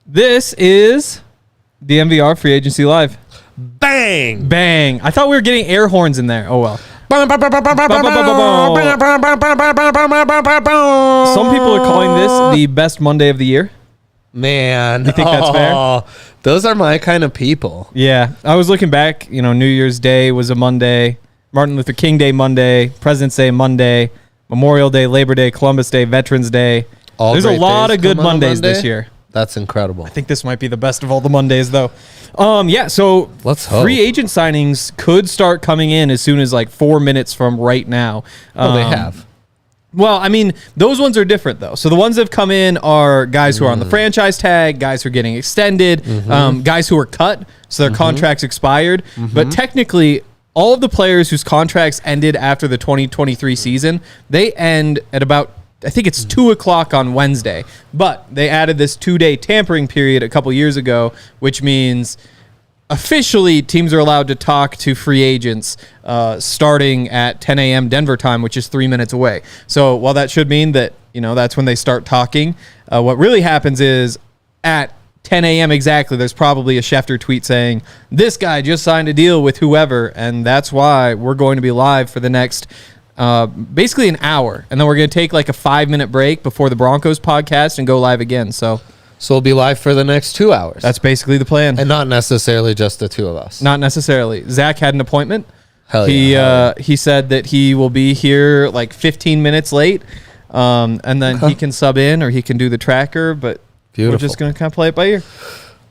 This is DNVR Free Agency Live. Bang! Bang. I thought we were getting air horns in there. Oh, well. Some people are calling this the best Monday of the year. Man. You think that's fair? Those are my kind of people. Yeah. I was looking back. You know, New Year's Day was a Monday. Martin Luther King Day Monday. President's Day Monday. Memorial Day, Labor Day, Columbus Day, Veterans Day. There's a lot of good Mondays this year. That's incredible. I think this might be the best of all the Mondays, though. Yeah, so let's hope. Free agent signings could start coming in as soon as like 4 minutes from right now. They have. Well, I mean, those ones are different, though. So the ones that have come in are guys who are on the franchise tag, guys who are getting extended, guys who are cut, so their contracts expired. But technically, all of the players whose contracts ended after the 2023 season, they end at about, I think it's 2 o'clock on Wednesday, but they added this 2-day tampering period a couple years ago, which means officially teams are allowed to talk to free agents starting at 10 a.m. Denver time, which is 3 minutes away. So while that should mean that, you know, that's when they start talking, what really happens is at 10 a.m. exactly, there's probably a Schefter tweet saying, this guy just signed a deal with whoever, and that's why we're going to be live for the next basically an hour, and then we're going to take like a 5-minute break before the Broncos podcast and go live again. So we'll be live for the next 2 hours. That's basically the plan. And not necessarily just the two of us. Not necessarily. Zach had an appointment. Hell yeah. He said that he will be here like 15 minutes late, and then he can sub in or he can do the tracker, but we're just going to kind of play it by ear.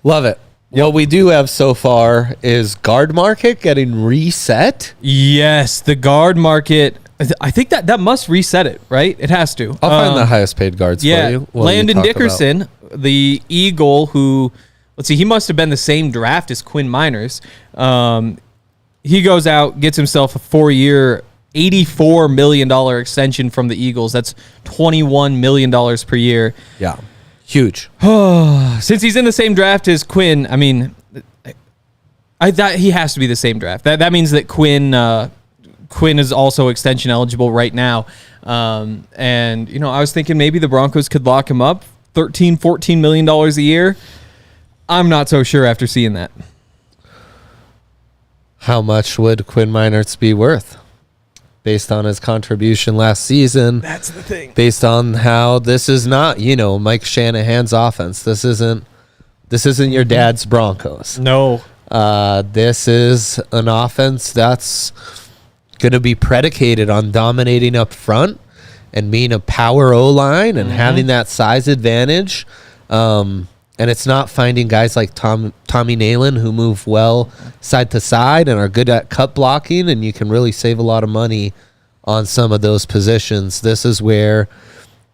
Love it. What we do have so far is guard market getting reset. Yes, the guard market. I think that must reset it, right? It has to. I'll find the highest paid guards for you. Landon Dickerson, the Eagle, who, let's see, he must have been the same draft as Quinn Miners. He goes out, gets himself a 4-year, $84 million extension from the Eagles. That's $21 million per year. Yeah, huge. Since he's in the same draft as Quinn, I mean, I thought he has to be the same draft. That means that Quinn is also extension eligible right now. And, you know, I was thinking maybe the Broncos could lock him up $13-14 million a year. I'm not so sure after seeing that. How much would Quinn Miners be worth based on his contribution last season? That's the thing. Based on how this is not, you know, Mike Shanahan's offense. This isn't your dad's Broncos. No. This is an offense that's going to be predicated on dominating up front and being a power O-line and having that size advantage. And it's not finding guys like Tommy Nalen who move well side to side and are good at cut blocking, and you can really save a lot of money on some of those positions. This is where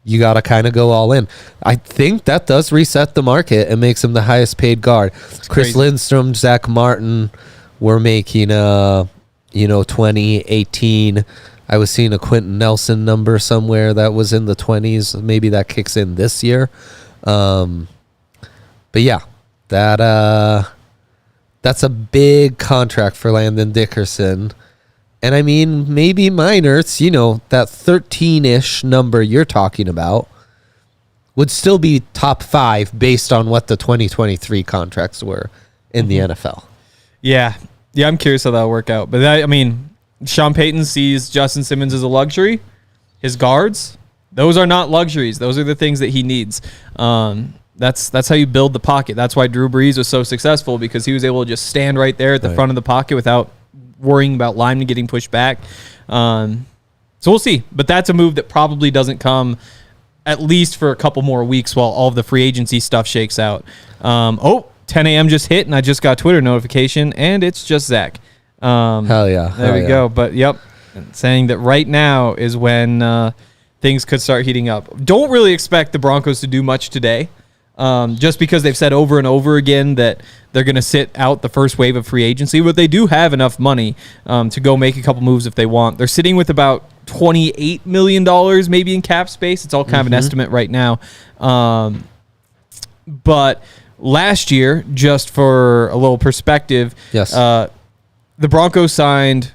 you got to kind of go all in. I think that does reset the market and makes him the highest paid guard. Chris Lindstrom, Zach Martin were making 2018. I was seeing a Quentin Nelson number somewhere that was in the 20s. Maybe that kicks in this year. But yeah, that's a big contract for Landon Dickerson. And I mean, maybe Miners, you know, that 13-ish number you're talking about would still be top 5 based on what the 2023 contracts were in the NFL. Yeah, I'm curious how that'll work out. But I mean, Sean Payton sees Justin Simmons as a luxury. His guards, those are not luxuries. Those are the things that he needs. That's how you build the pocket. That's why Drew Brees was so successful, because he was able to just stand right there at the front of the pocket without worrying about linemen getting pushed back. So we'll see. But that's a move that probably doesn't come at least for a couple more weeks while all of the free agency stuff shakes out. 10 a.m. just hit, and I just got a Twitter notification, and it's just Zach. Hell yeah. There we go. But, yep, saying that right now is when things could start heating up. Don't really expect the Broncos to do much today. just because they've said over and over again that they're going to sit out the first wave of free agency, but they do have enough money to go make a couple moves if they want. They're sitting with about $28 million maybe in cap space. It's all kind of an estimate right now. But last year, just for a little perspective, yes. The Broncos signed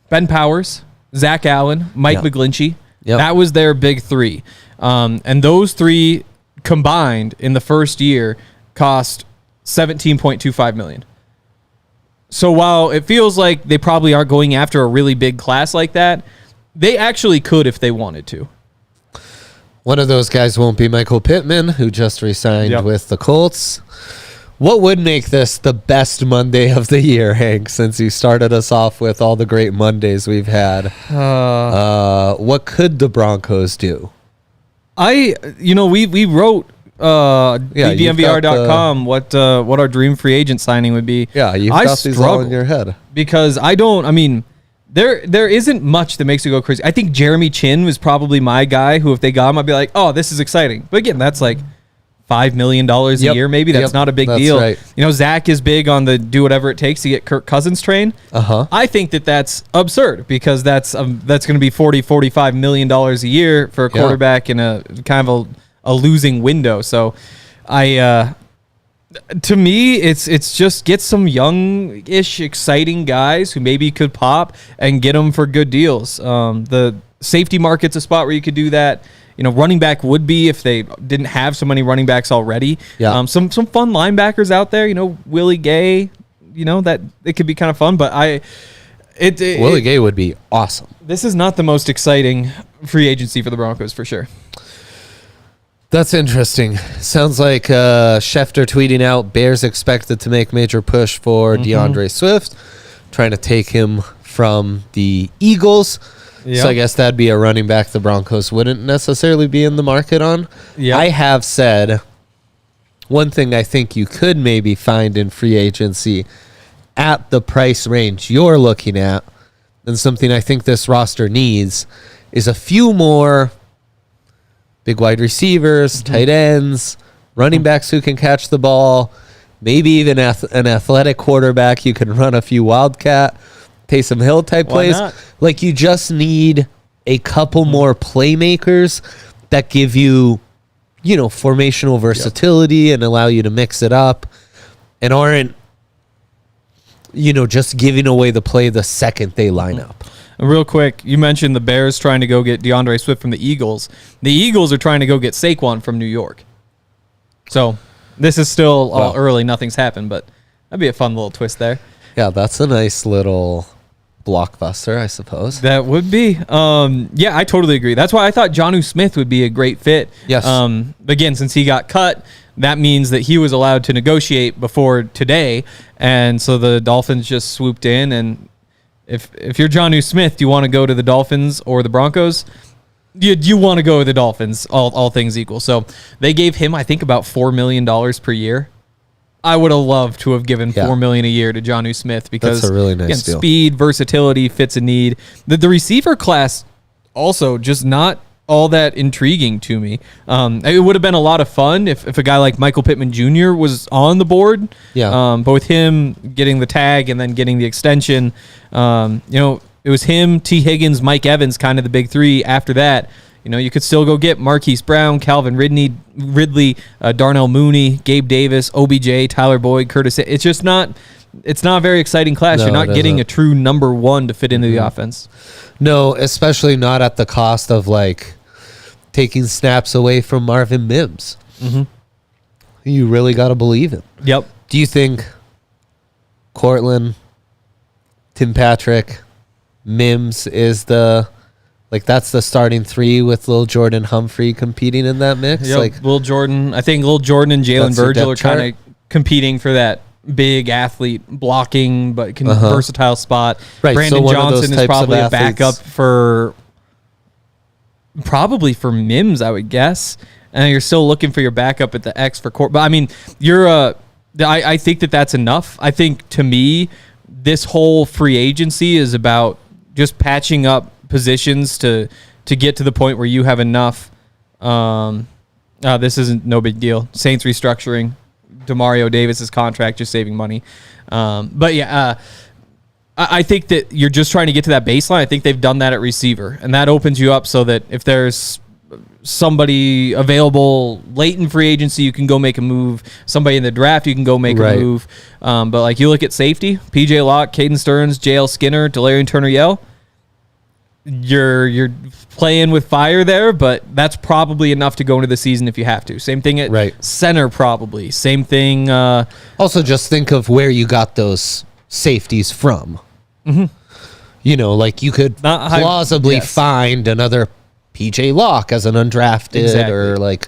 Ben Powers, Zach Allen, Mike McGlinchey. Yep. That was their big three. And those three combined in the first year cost $17.25 million. So while it feels like they probably aren't going after a really big class like that, they actually could if they wanted to. One of those guys won't be Michael Pittman, who just re-signed with the Colts. What would make this the best Monday of the year, Hank, since you started us off with all the great Mondays we've had? What could the Broncos do? We wrote DNVR.com what our dream free agent signing would be. Yeah, you've got these all in your head. Because there isn't much that makes you go crazy. I think Jeremy Chin was probably my guy who, if they got him, I'd be like, oh, this is exciting. But again, that's like $5 million a year, maybe. That's not a big deal. Right. Zach is big on the do whatever it takes to get Kirk Cousins trained. I think that's absurd because that's going to be $45 million a year for a quarterback in a kind of a losing window. So to me, it's just get some young-ish, exciting guys who maybe could pop and get them for good deals. The safety market's a spot where you could do that. Running back would be if they didn't have so many running backs already. Yeah. Some fun linebackers out there. Willie Gay. That it could be kind of fun. But Willie Gay would be awesome. This is not the most exciting free agency for the Broncos for sure. That's interesting. Sounds like Schefter tweeting out Bears expected to make major push for DeAndre Swift, trying to take him from the Eagles. Yep. So I guess that'd be a running back the Broncos wouldn't necessarily be in the market on. Yep. I have said one thing I think you could maybe find in free agency at the price range you're looking at, and something I think this roster needs, is a few more big wide receivers, tight ends, running backs who can catch the ball, maybe even an athletic quarterback. You can run a few Wildcat, Taysom Hill type plays. Like, you just need a couple more playmakers that give you, formational versatility and allow you to mix it up and aren't, just giving away the play the second they line up. Real quick, you mentioned the Bears trying to go get DeAndre Swift from the Eagles. The Eagles are trying to go get Saquon from New York. So this is still all early. Nothing's happened, but that'd be a fun little twist there. Yeah, that's a nice little blockbuster, I suppose. That would be. Yeah, I totally agree. That's why I thought Jonnu Smith would be a great fit. Yes. Again, since he got cut, that means that he was allowed to negotiate before today, and so the Dolphins just swooped in. And if you're Jonnu Smith, do you want to go to the Dolphins or the Broncos? You want to go with the Dolphins, all things equal. So they gave him, I think, about $4 million per year. I would have loved to have given $4 million a year to Jonnu Smith because that's a really nice deal. Speed, versatility, fits a need. The receiver class also just not all that intriguing to me. It would have been a lot of fun if a guy like Michael Pittman Jr. was on the board. Yeah. But with him getting the tag and then getting the extension, it was him, T. Higgins, Mike Evans, kind of the big three. After that, you could still go get Marquise Brown, Calvin Ridley, Darnell Mooney, Gabe Davis, OBJ, Tyler Boyd, Curtis. It's just not. It's not a very exciting class. No, you're not getting a true number one to fit into the offense. No, especially not at the cost of taking snaps away from Marvin Mims. You really got to believe it. Yep. Do you think Cortland, Tim Patrick, Mims is that's the starting three with Lil Jordan Humphrey competing in that mix? Yep. Lil Jordan. I think Lil Jordan and Jalen Virgil are kind of competing for that big athlete blocking but versatile spot. Right. Brandon Johnson is probably a backup for Mims, I would guess. And you're still looking for your backup at the X for Court. But I mean, I think that's enough. I think, to me, this whole free agency is about just patching up positions to get to the point where you have enough This isn't no big deal. Saints restructuring. DeMario Davis's contract, just saving money. But yeah, I think that you're just trying to get to that baseline. I think they've done that at receiver, and that opens you up so that if there's somebody available late in free agency, you can go make a move. Somebody in the draft, you can go make a move. But like you look at safety, PJ Locke, Caden Stearns, JL Skinner, Delarian Turner-Yell, you're playing with fire there, but that's probably enough to go into the season if you have to. Same thing at center, probably. Same thing. Also, just think of where you got those safeties from. Mm-hmm. You know, like you could plausibly find another PJ Locke as an undrafted or like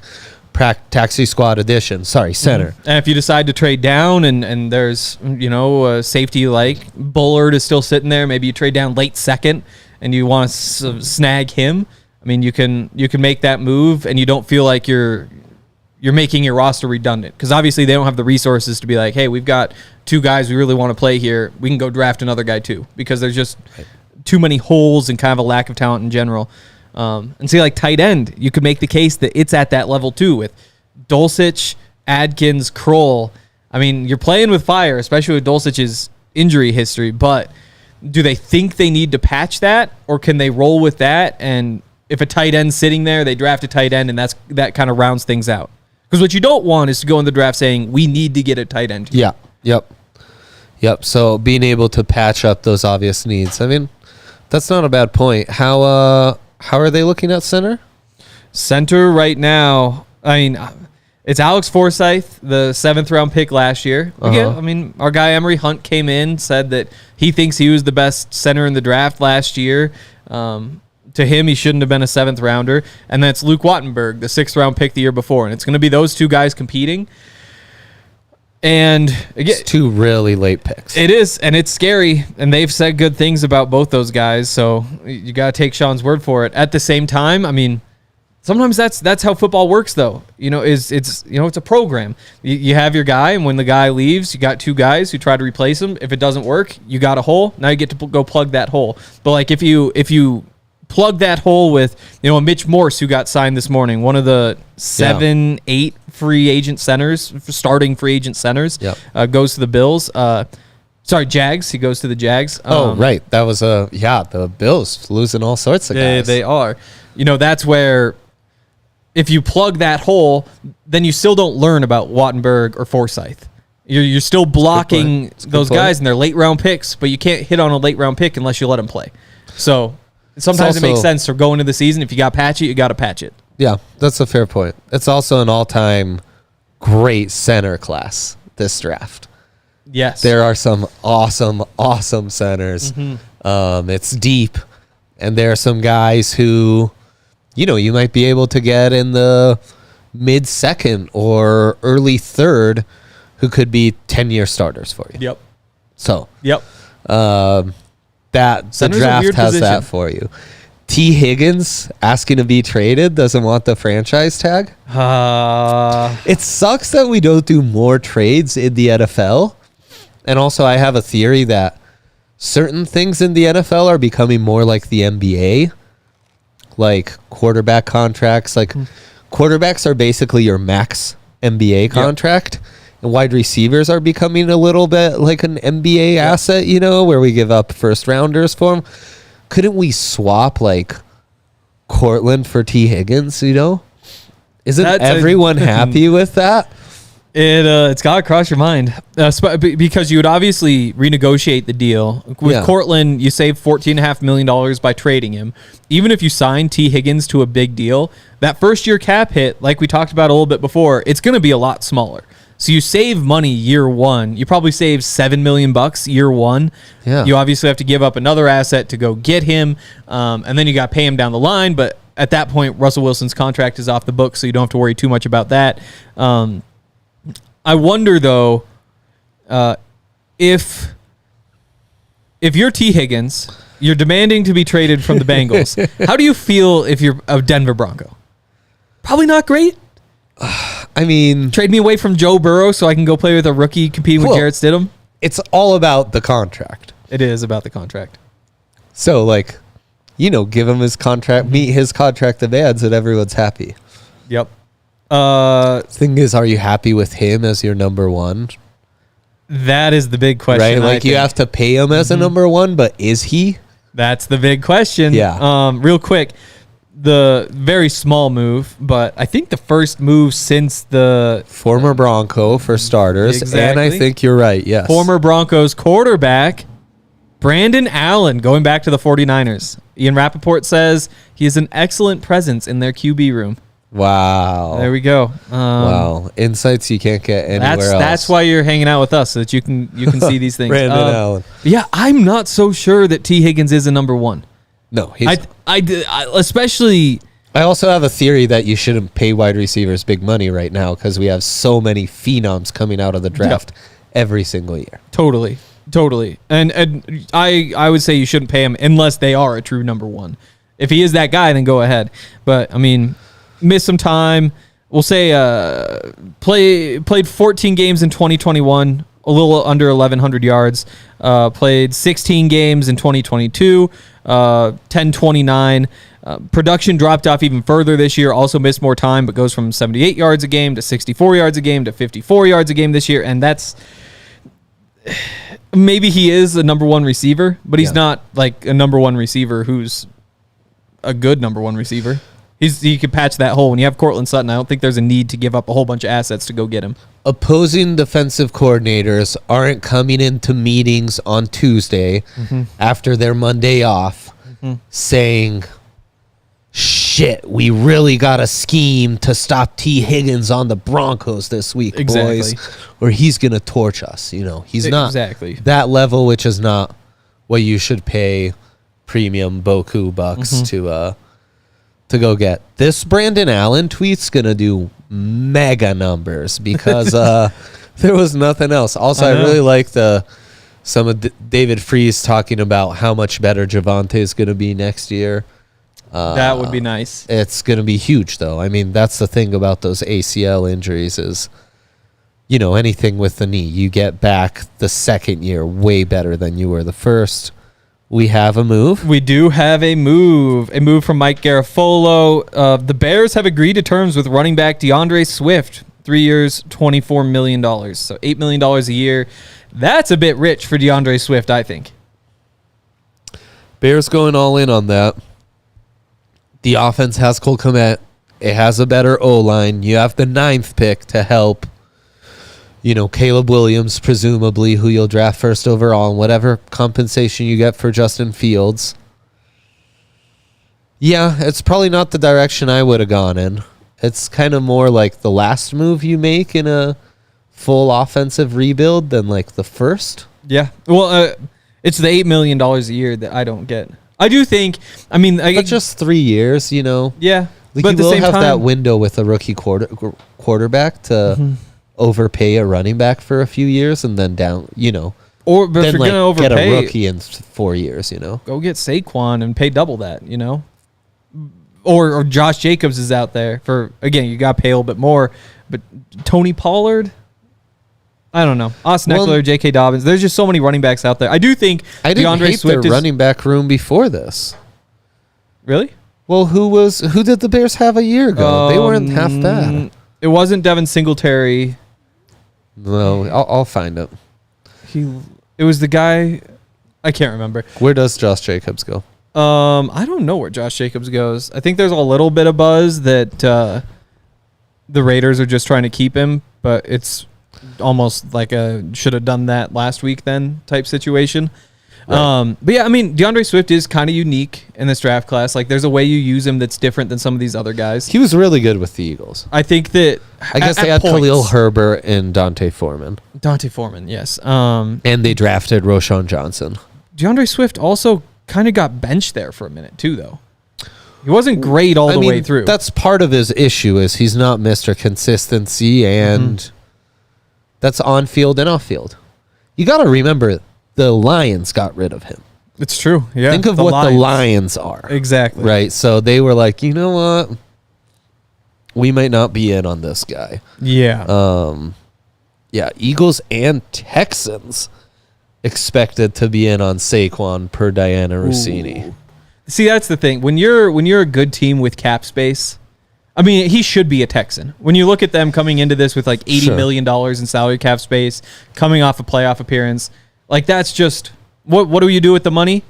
taxi squad addition. Sorry, center. Mm-hmm. And if you decide to trade down and there's, a safety like Bullard is still sitting there, maybe you trade down late second and you want to snag him. I mean, you can make that move and you don't feel like you're making your roster redundant, because obviously they don't have the resources to be like, hey, we've got 2 guys we really want to play here. We can go draft another guy too, because there's just too many holes and kind of a lack of talent in general. And see, like tight end, you could make the case that it's at that level too with Dulcich, Adkins, Kroll. I mean, you're playing with fire, especially with Dulcich's injury history, but do they think they need to patch that, or can they roll with that? And if a tight end's sitting there, they draft a tight end, and that kind of rounds things out. Because what you don't want is to go in the draft saying, we need to get a tight end. Yeah. Yep. So being able to patch up those obvious needs. I mean, that's not a bad point. How are they looking at center? Center right now, I mean, it's Alex Forsyth, the 7th round pick last year. Yeah, I mean, our guy Emery Hunt came in, said that he thinks he was the best center in the draft last year. To him, he shouldn't have been a 7th rounder. And that's Luke Wattenberg, the 6th round pick the year before. And it's going to be those 2 guys competing. And again, it's 2 really late picks. It is, and it's scary. And they've said good things about both those guys. So you got to take Sean's word for it. At the same time, I mean, sometimes that's how football works, though. It's a program. You have your guy, and when the guy leaves, you got 2 guys who try to replace him. If it doesn't work, you got a hole. Now you get to go plug that hole. But like if you plug that hole with, a Mitch Morse who got signed this morning, one of the 7-8 free agent centers, starting free agent centers, goes to the Bills. Jags. He goes to the Jags. Right. That was the Bills losing all sorts of guys. They are. That's where if you plug that hole, then you still don't learn about Wattenberg or Forsyth. You're still blocking those guys and they're late round picks, but you can't hit on a late round pick unless you let them play. So sometimes it makes sense to go into the season. If you got to patch it, you got to patch it. Yeah, that's a fair point. It's also an all-time great center class, this draft. Yes. There are some awesome centers. Mm-hmm. It's deep, and there are some guys who, you might be able to get in the mid-second or early third who could be 10-year starters for you. Yep. So. Yep. The draft has that for you. T. Higgins asking to be traded, doesn't want the franchise tag. It sucks that we don't do more trades in the NFL. And also I have a theory that certain things in the NFL are becoming more like the NBA. Like quarterback contracts. Like quarterbacks are basically your max NBA contract. And wide receivers are becoming a little bit like an NBA asset, where we give up first rounders for them. Couldn't we swap like Cortland for T. Higgins, Isn't everyone happy with that? It's got to cross your mind. Because you would obviously renegotiate the deal. With Cortland, you save $14.5 million by trading him. Even if you sign T. Higgins to a big deal, that first year cap hit, like we talked about a little bit before, it's going to be a lot smaller. So you save money year one. You probably save $7 million year one. Yeah. You obviously have to give up another asset to go get him, and then you got to pay him down the line. But at that point, Russell Wilson's contract is off the book, so you don't have to worry too much about that. I wonder though, if you're T. Higgins, you're demanding to be traded from the Bengals. How do you feel if you're a Denver Bronco? Probably not great. I mean, trade me away from Joe Burrow so I can go play with a rookie competing with Jarrett Stidham. It's all about the contract. It is about the contract. So, give him his contract, meet his contract demands, and everyone's happy. Yep. Thing is, are you happy with him as your number one? That is the big question. Right? Like, you have to pay him as a number one, but is he? That's the big question. Yeah. Real quick, the very small move, but I think the first move since the former Bronco for starters. Exactly. And I think you're right. Yes. Former Broncos quarterback, Brandon Allen, going back to the 49ers. Ian Rappaport says he is an excellent presence in their QB room. Wow. There we go. Wow. Insights you can't get anywhere else. That's why you're hanging out with us, so that you can see these things. Brandon Allen. Yeah, I'm not so sure that T. Higgins is a number one. No, he's I especially. I also have a theory that you shouldn't pay wide receivers big money right now because we have so many phenoms coming out of the draft every single year. Totally. And I would say you shouldn't pay him unless they are a true number one. If he is that guy, then go ahead. But I mean, missed some time. We'll say played 14 games in 2021, a little under 1,100 yards. Played 16 games in 2022, 1029. Production dropped off even further this year. Also missed more time, but goes from 78 yards a game to 64 yards a game to 54 yards a game this year. And that's maybe he is a number one receiver, but he's not like a number one receiver who's a good number one receiver. He could patch that hole. When you have Cortland Sutton, I don't think there's a need to give up a whole bunch of assets to go get him. Opposing defensive coordinators aren't coming into meetings on Tuesday after their Monday off saying, shit, we really got a scheme to stop T. Higgins on the Broncos this week, boys, or he's going to torch us. You know, he's not that level, which is not what you should pay premium Boku bucks to go get. This Brandon Allen tweet's going to do mega numbers because there was nothing else. Also, I really like some of David Freese talking about how much better Javonte is going to be next year. That would be nice. It's going to be huge, though. I mean, that's the thing about those ACL injuries is, you know, anything with the knee, you get back the second year way better than you were the first. We have a move. We do have a move. A move from Mike Garafolo. The Bears have agreed to terms with running back DeAndre Swift. 3 years, $24 million. So $8 million a year. That's a bit rich for DeAndre Swift, I think. Bears going all in on that. The offense has Cole Kmet. It has a better O-line. You have the 9th pick to help, you know, Caleb Williams, presumably, who you'll draft first overall, and whatever compensation you get for Justin Fields. Yeah, it's probably not the direction I would have gone in. It's kind of more like the last move you make in a full offensive rebuild than like the first. Yeah. Well, it's the $8 million a year that I don't get. I do think, I mean... But just 3 years, you know? Yeah. Like, but you will have that window with a rookie quarterback to overpay a running back for a few years and then down, you know. Or but if you're going to overpay... Get a rookie in 4 years, you know? Go get Saquon and pay double that, you know? Or Josh Jacobs is out there for... Again, you got to pay a little bit more. But Tony Pollard... I don't know. Austin Eckler, J.K. Dobbins. There's just so many running backs out there. I do think DeAndre Swift their running back room before this. Really? Well, who did the Bears have a year ago? They weren't half bad. It wasn't Devin Singletary. No, I'll find it. It was the guy. I can't remember. Where does Josh Jacobs go? I don't know where Josh Jacobs goes. I think there's a little bit of buzz that the Raiders are just trying to keep him, but it's almost like a should have done that last week then type situation. Right. But yeah, I mean, DeAndre Swift is kind of unique in this draft class. Like, there's a way you use him that's different than some of these other guys. He was really good with the Eagles. I think that... I guess they had Khalil Herbert and Dante Foreman. Dante Foreman, yes. And they drafted Roschon Johnson. DeAndre Swift also kind of got benched there for a minute too, though. He wasn't great all the way through. That's part of his issue is he's not Mr. Consistency, and that's on field and off field. You got to remember the Lions got rid of him. It's true. Yeah. Think of what the Lions are. Exactly. Right. So they were like, you know what? We might not be in on this guy. Yeah. Yeah. Eagles and Texans expected to be in on Saquon per Diana Rossini. See, that's the thing. When you're a good team with cap space, I mean, he should be a Texan. When you look at them coming into this with like $80 million in salary cap space, coming off a playoff appearance, like that's just what do you do with the money?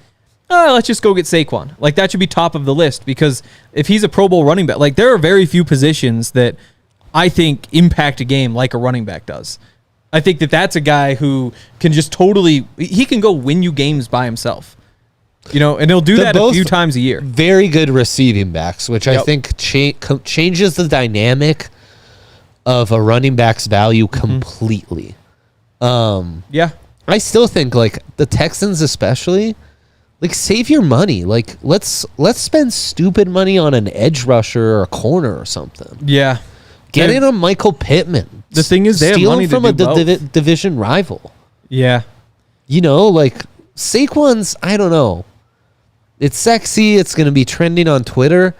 Let's just go get Saquon. Like that should be top of the list because if he's a Pro Bowl running back, like there are very few positions that I think impact a game like a running back does. I think that's a guy who can just he can go win you games by himself. You know, and he'll do that a few times a year. Very good receiving backs, which I think changes the dynamic of a running back's value completely. Yeah. I still think like the Texans especially, like save your money. Like let's spend stupid money on an edge rusher or a corner or something. Yeah. Get in on Michael Pittman. The thing is, they have money from to do both. Division rival. Yeah. You know, like Saquon's, I don't know. It's sexy. It's going to be trending on Twitter.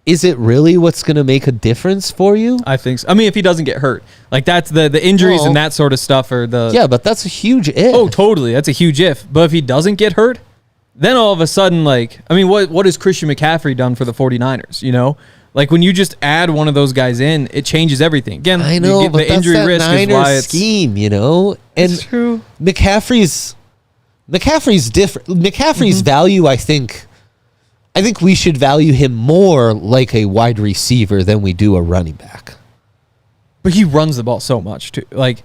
Is it really what's going to make a difference for you? I think so. I mean, if he doesn't get hurt. Like, that's the injuries and that sort of stuff. Yeah, but that's a huge if. Oh, totally. That's a huge if. But if he doesn't get hurt, then all of a sudden, like, I mean, what has Christian McCaffrey done for the 49ers, you know? Like, when you just add one of those guys in, it changes everything. Again, I know, but the injury risk is why it's scheme, you know? And it's true. McCaffrey's different. McCaffrey's value, I think we should value him more like a wide receiver than we do a running back. But he runs the ball so much too. Like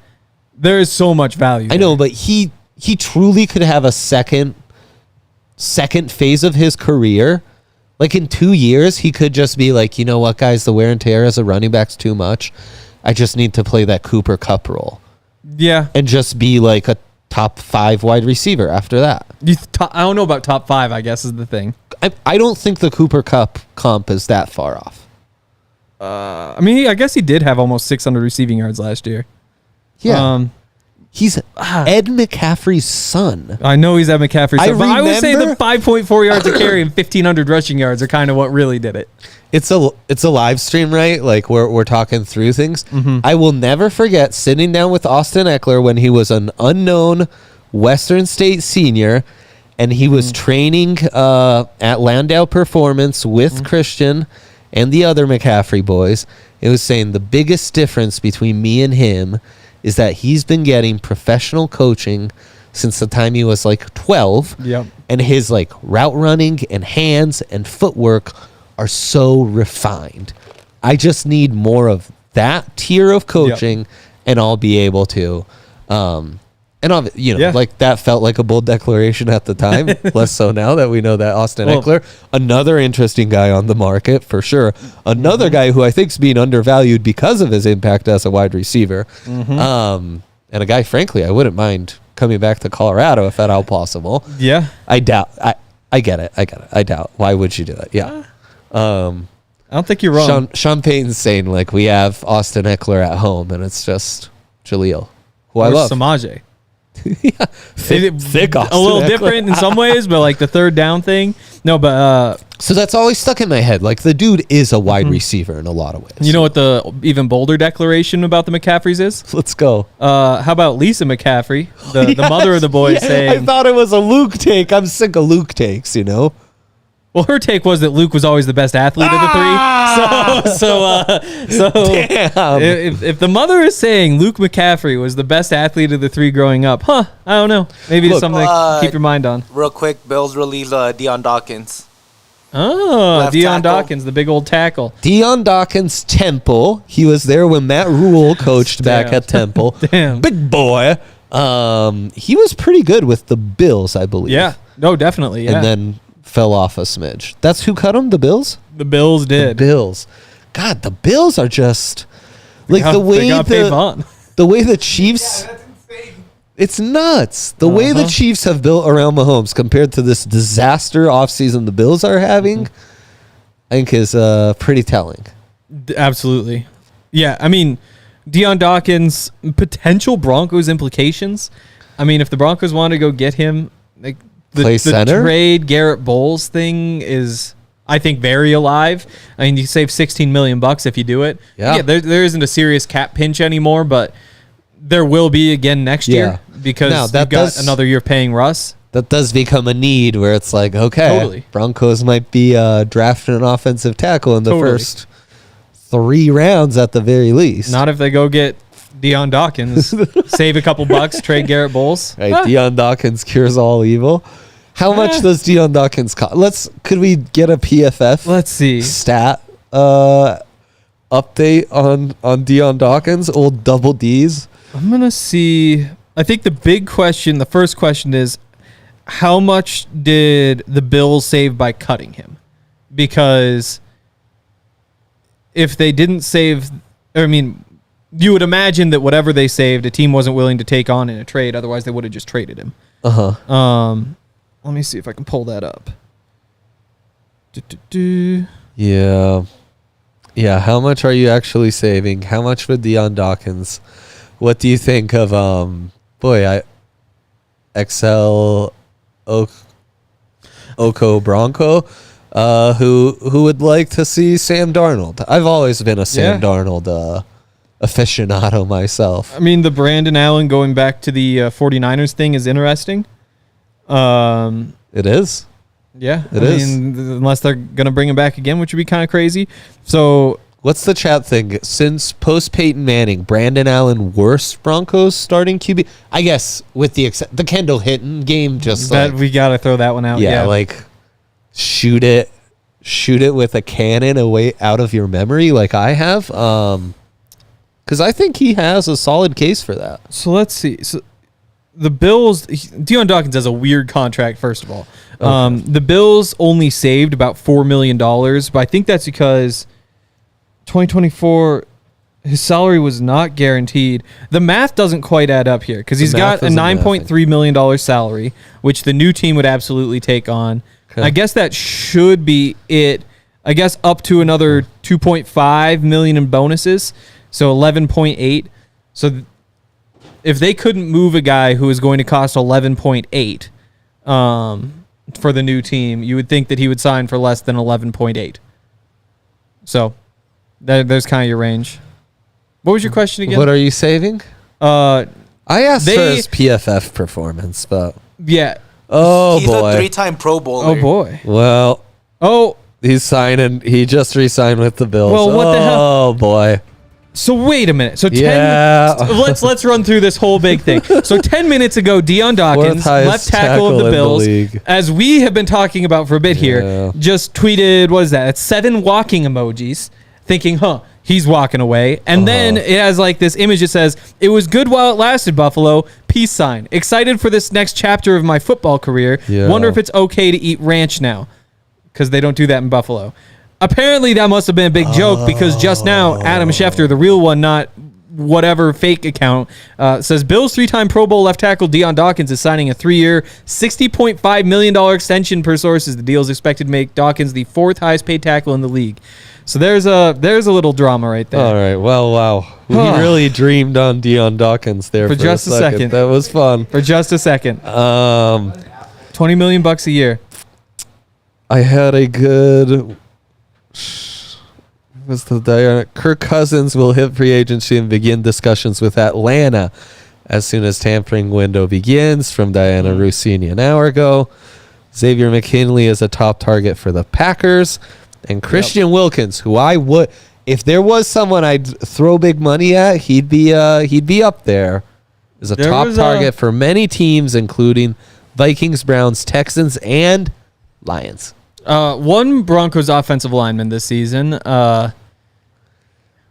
there is so much value. I know, but he truly could have a second phase of his career. Like in 2 years, he could just be like, you know what, guys, the wear and tear as a running back's too much. I just need to play that Cooper Kupp role. Yeah. And just be like a top 5 wide receiver after that. I don't know about top 5, I guess, is the thing. I don't think the Cooper Kupp comp is that far off. I mean, I guess he did have almost 600 receiving yards last year. Yeah. He's Ed McCaffrey's son. I know he's Ed McCaffrey's son, but I would say the 5.4 yards a carry and 1,500 rushing yards are kind of what really did it. It's a live stream, right? Like we're talking through things. Mm-hmm. I will never forget sitting down with Austin Eckler when he was an unknown Western State senior, and he was training at Landau Performance with Christian and the other McCaffrey boys. It was saying the biggest difference between me and him is that he's been getting professional coaching since the time he was like 12. Yep. And his like route running and hands and footwork are so refined. I just need more of that tier of coaching, and I'll be able to. And like that felt like a bold declaration at the time. Less so now that we know that Austin Eckler, another interesting guy on the market for sure. Another guy who I think is being undervalued because of his impact as a wide receiver. And a guy, frankly, I wouldn't mind coming back to Colorado if at all possible. Yeah. I doubt. I get it. I doubt. Why would you do it? Yeah. I don't think you're wrong. Sean Payton's saying like we have Austin Eckler at home, and it's just Jaleel, who I love. Samaje. Yeah, thick a little different in some ways, but like the third down thing. No, but so that's always stuck in my head. Like the dude is a wide receiver in a lot of ways. You know what the even bolder declaration about the McCaffreys is? Let's go. How about Lisa McCaffrey, the mother of the boys, saying? I thought it was a Luke take. I'm sick of Luke takes. You know. Well, her take was that Luke was always the best athlete of the three. So if the mother is saying Luke McCaffrey was the best athlete of the three growing up, I don't know. Maybe it's something to keep your mind on. Real quick, Bills release Dion Dawkins. Oh, Left Dion tackle. Dawkins, the big old tackle. Dion Dawkins, Temple. He was there when Matt Rule coached back at Temple. Damn. Big boy. He was pretty good with the Bills, I believe. Yeah. No, definitely. Yeah. And then fell off a smidge. That's who cut him? The Bills? The Bills did. The Bills. God, the Bills are just like the way the Chiefs. Yeah, that's insane. It's nuts. The way the Chiefs have built around Mahomes compared to this disaster offseason the Bills are having, I think is pretty telling. Absolutely. Yeah, I mean, Dion Dawkins, potential Broncos implications. I mean, if the Broncos want to go get him, like the trade Garrett Bowles thing is, I think, very alive. I mean, you save $16 million if you do it. Yeah, there isn't a serious cap pinch anymore, but there will be again next year because you've got another year paying Russ. That does become a need where it's like, okay, totally. Broncos might be drafting an offensive tackle in the first 3 rounds at the very least. Not if they go get Dion Dawkins, save a couple bucks, trade Garrett Bowles. Right, Dion Dawkins cures all evil. How much does Dion Dawkins cost? Could we get a PFF? Let's see. Stat update on Dion Dawkins, old double D's. I'm gonna see. I think the first question is, how much did the Bills save by cutting him? Because if they didn't save, you would imagine that whatever they saved, a team wasn't willing to take on in a trade. Otherwise, they would have just traded him. Let me see if I can pull that up. Yeah. How much are you actually saving? How much for Dion Dawkins? What do you think of XL Oko Bronco, who would like to see Sam Darnold? I've always been a Sam Darnold aficionado myself. I mean, the Brandon Allen going back to the 49ers thing is interesting. It is. Yeah, it is. Unless they're going to bring him back again, which would be kind of crazy. So, what's the chat thing? Since post Peyton Manning, Brandon Allen worst Broncos starting QB? I guess with the Kendall Hinton game, just that we got to throw that one out. Yeah, like shoot it with a cannon away out of your memory, like I have. Because I think he has a solid case for that. So let's see. So the Bills, Dion Dawkins has a weird contract, first of all. Okay. The Bills only saved about $4 million, but I think that's because 2024, his salary was not guaranteed. The math doesn't quite add up here because he's got a $9.3 million salary, which the new team would absolutely take on. Okay. I guess that should be it. I guess up to another $2.5 million in bonuses, so 11.8. So if they couldn't move a guy who is going to cost 11.8 for the new team, you would think that he would sign for less than 11.8. So there's kind of your range. What was your question again? What are you saving? I asked for his PFF performance, but yeah. Oh he's boy, a 3-time Pro Bowler. Oh boy. Well. Oh. He's signing. He just re-signed with the Bills. Well, what the hell? Oh boy. So wait a minute. So let's run through this whole big thing. So 10 minutes ago, Dion Dawkins, left tackle of the Bills, as we have been talking about for a bit here, just tweeted, what is that? It's 7 walking emojis, thinking, he's walking away. And then it has like this image that says, "It was good while it lasted, Buffalo. Peace sign. Excited for this next chapter of my football career. Yeah. Wonder if it's okay to eat ranch now." Because they don't do that in Buffalo. Apparently, that must have been a big joke because just now, Adam Schefter, the real one, not whatever fake account, says Bills 3-time Pro Bowl left tackle Dion Dawkins is signing a 3-year, $60.5 million extension per sources. The deal is expected to make Dawkins the 4th highest paid tackle in the league. So there's a little drama right there. All right. Well, wow. We really dreamed on Dion Dawkins there for just a second. That was fun. For just a second. $20 million a year. I had a good... Was the Kirk Cousins will hit free agency and begin discussions with Atlanta as soon as tampering window begins, from Diana Rossini an hour ago. Xavier McKinley is a top target for the Packers, and Christian Wilkins, who I would, if there was someone I'd throw big money at, he'd be up there. Is a top target for many teams, including Vikings, Browns, Texans, and Lions. One Broncos offensive lineman this season. There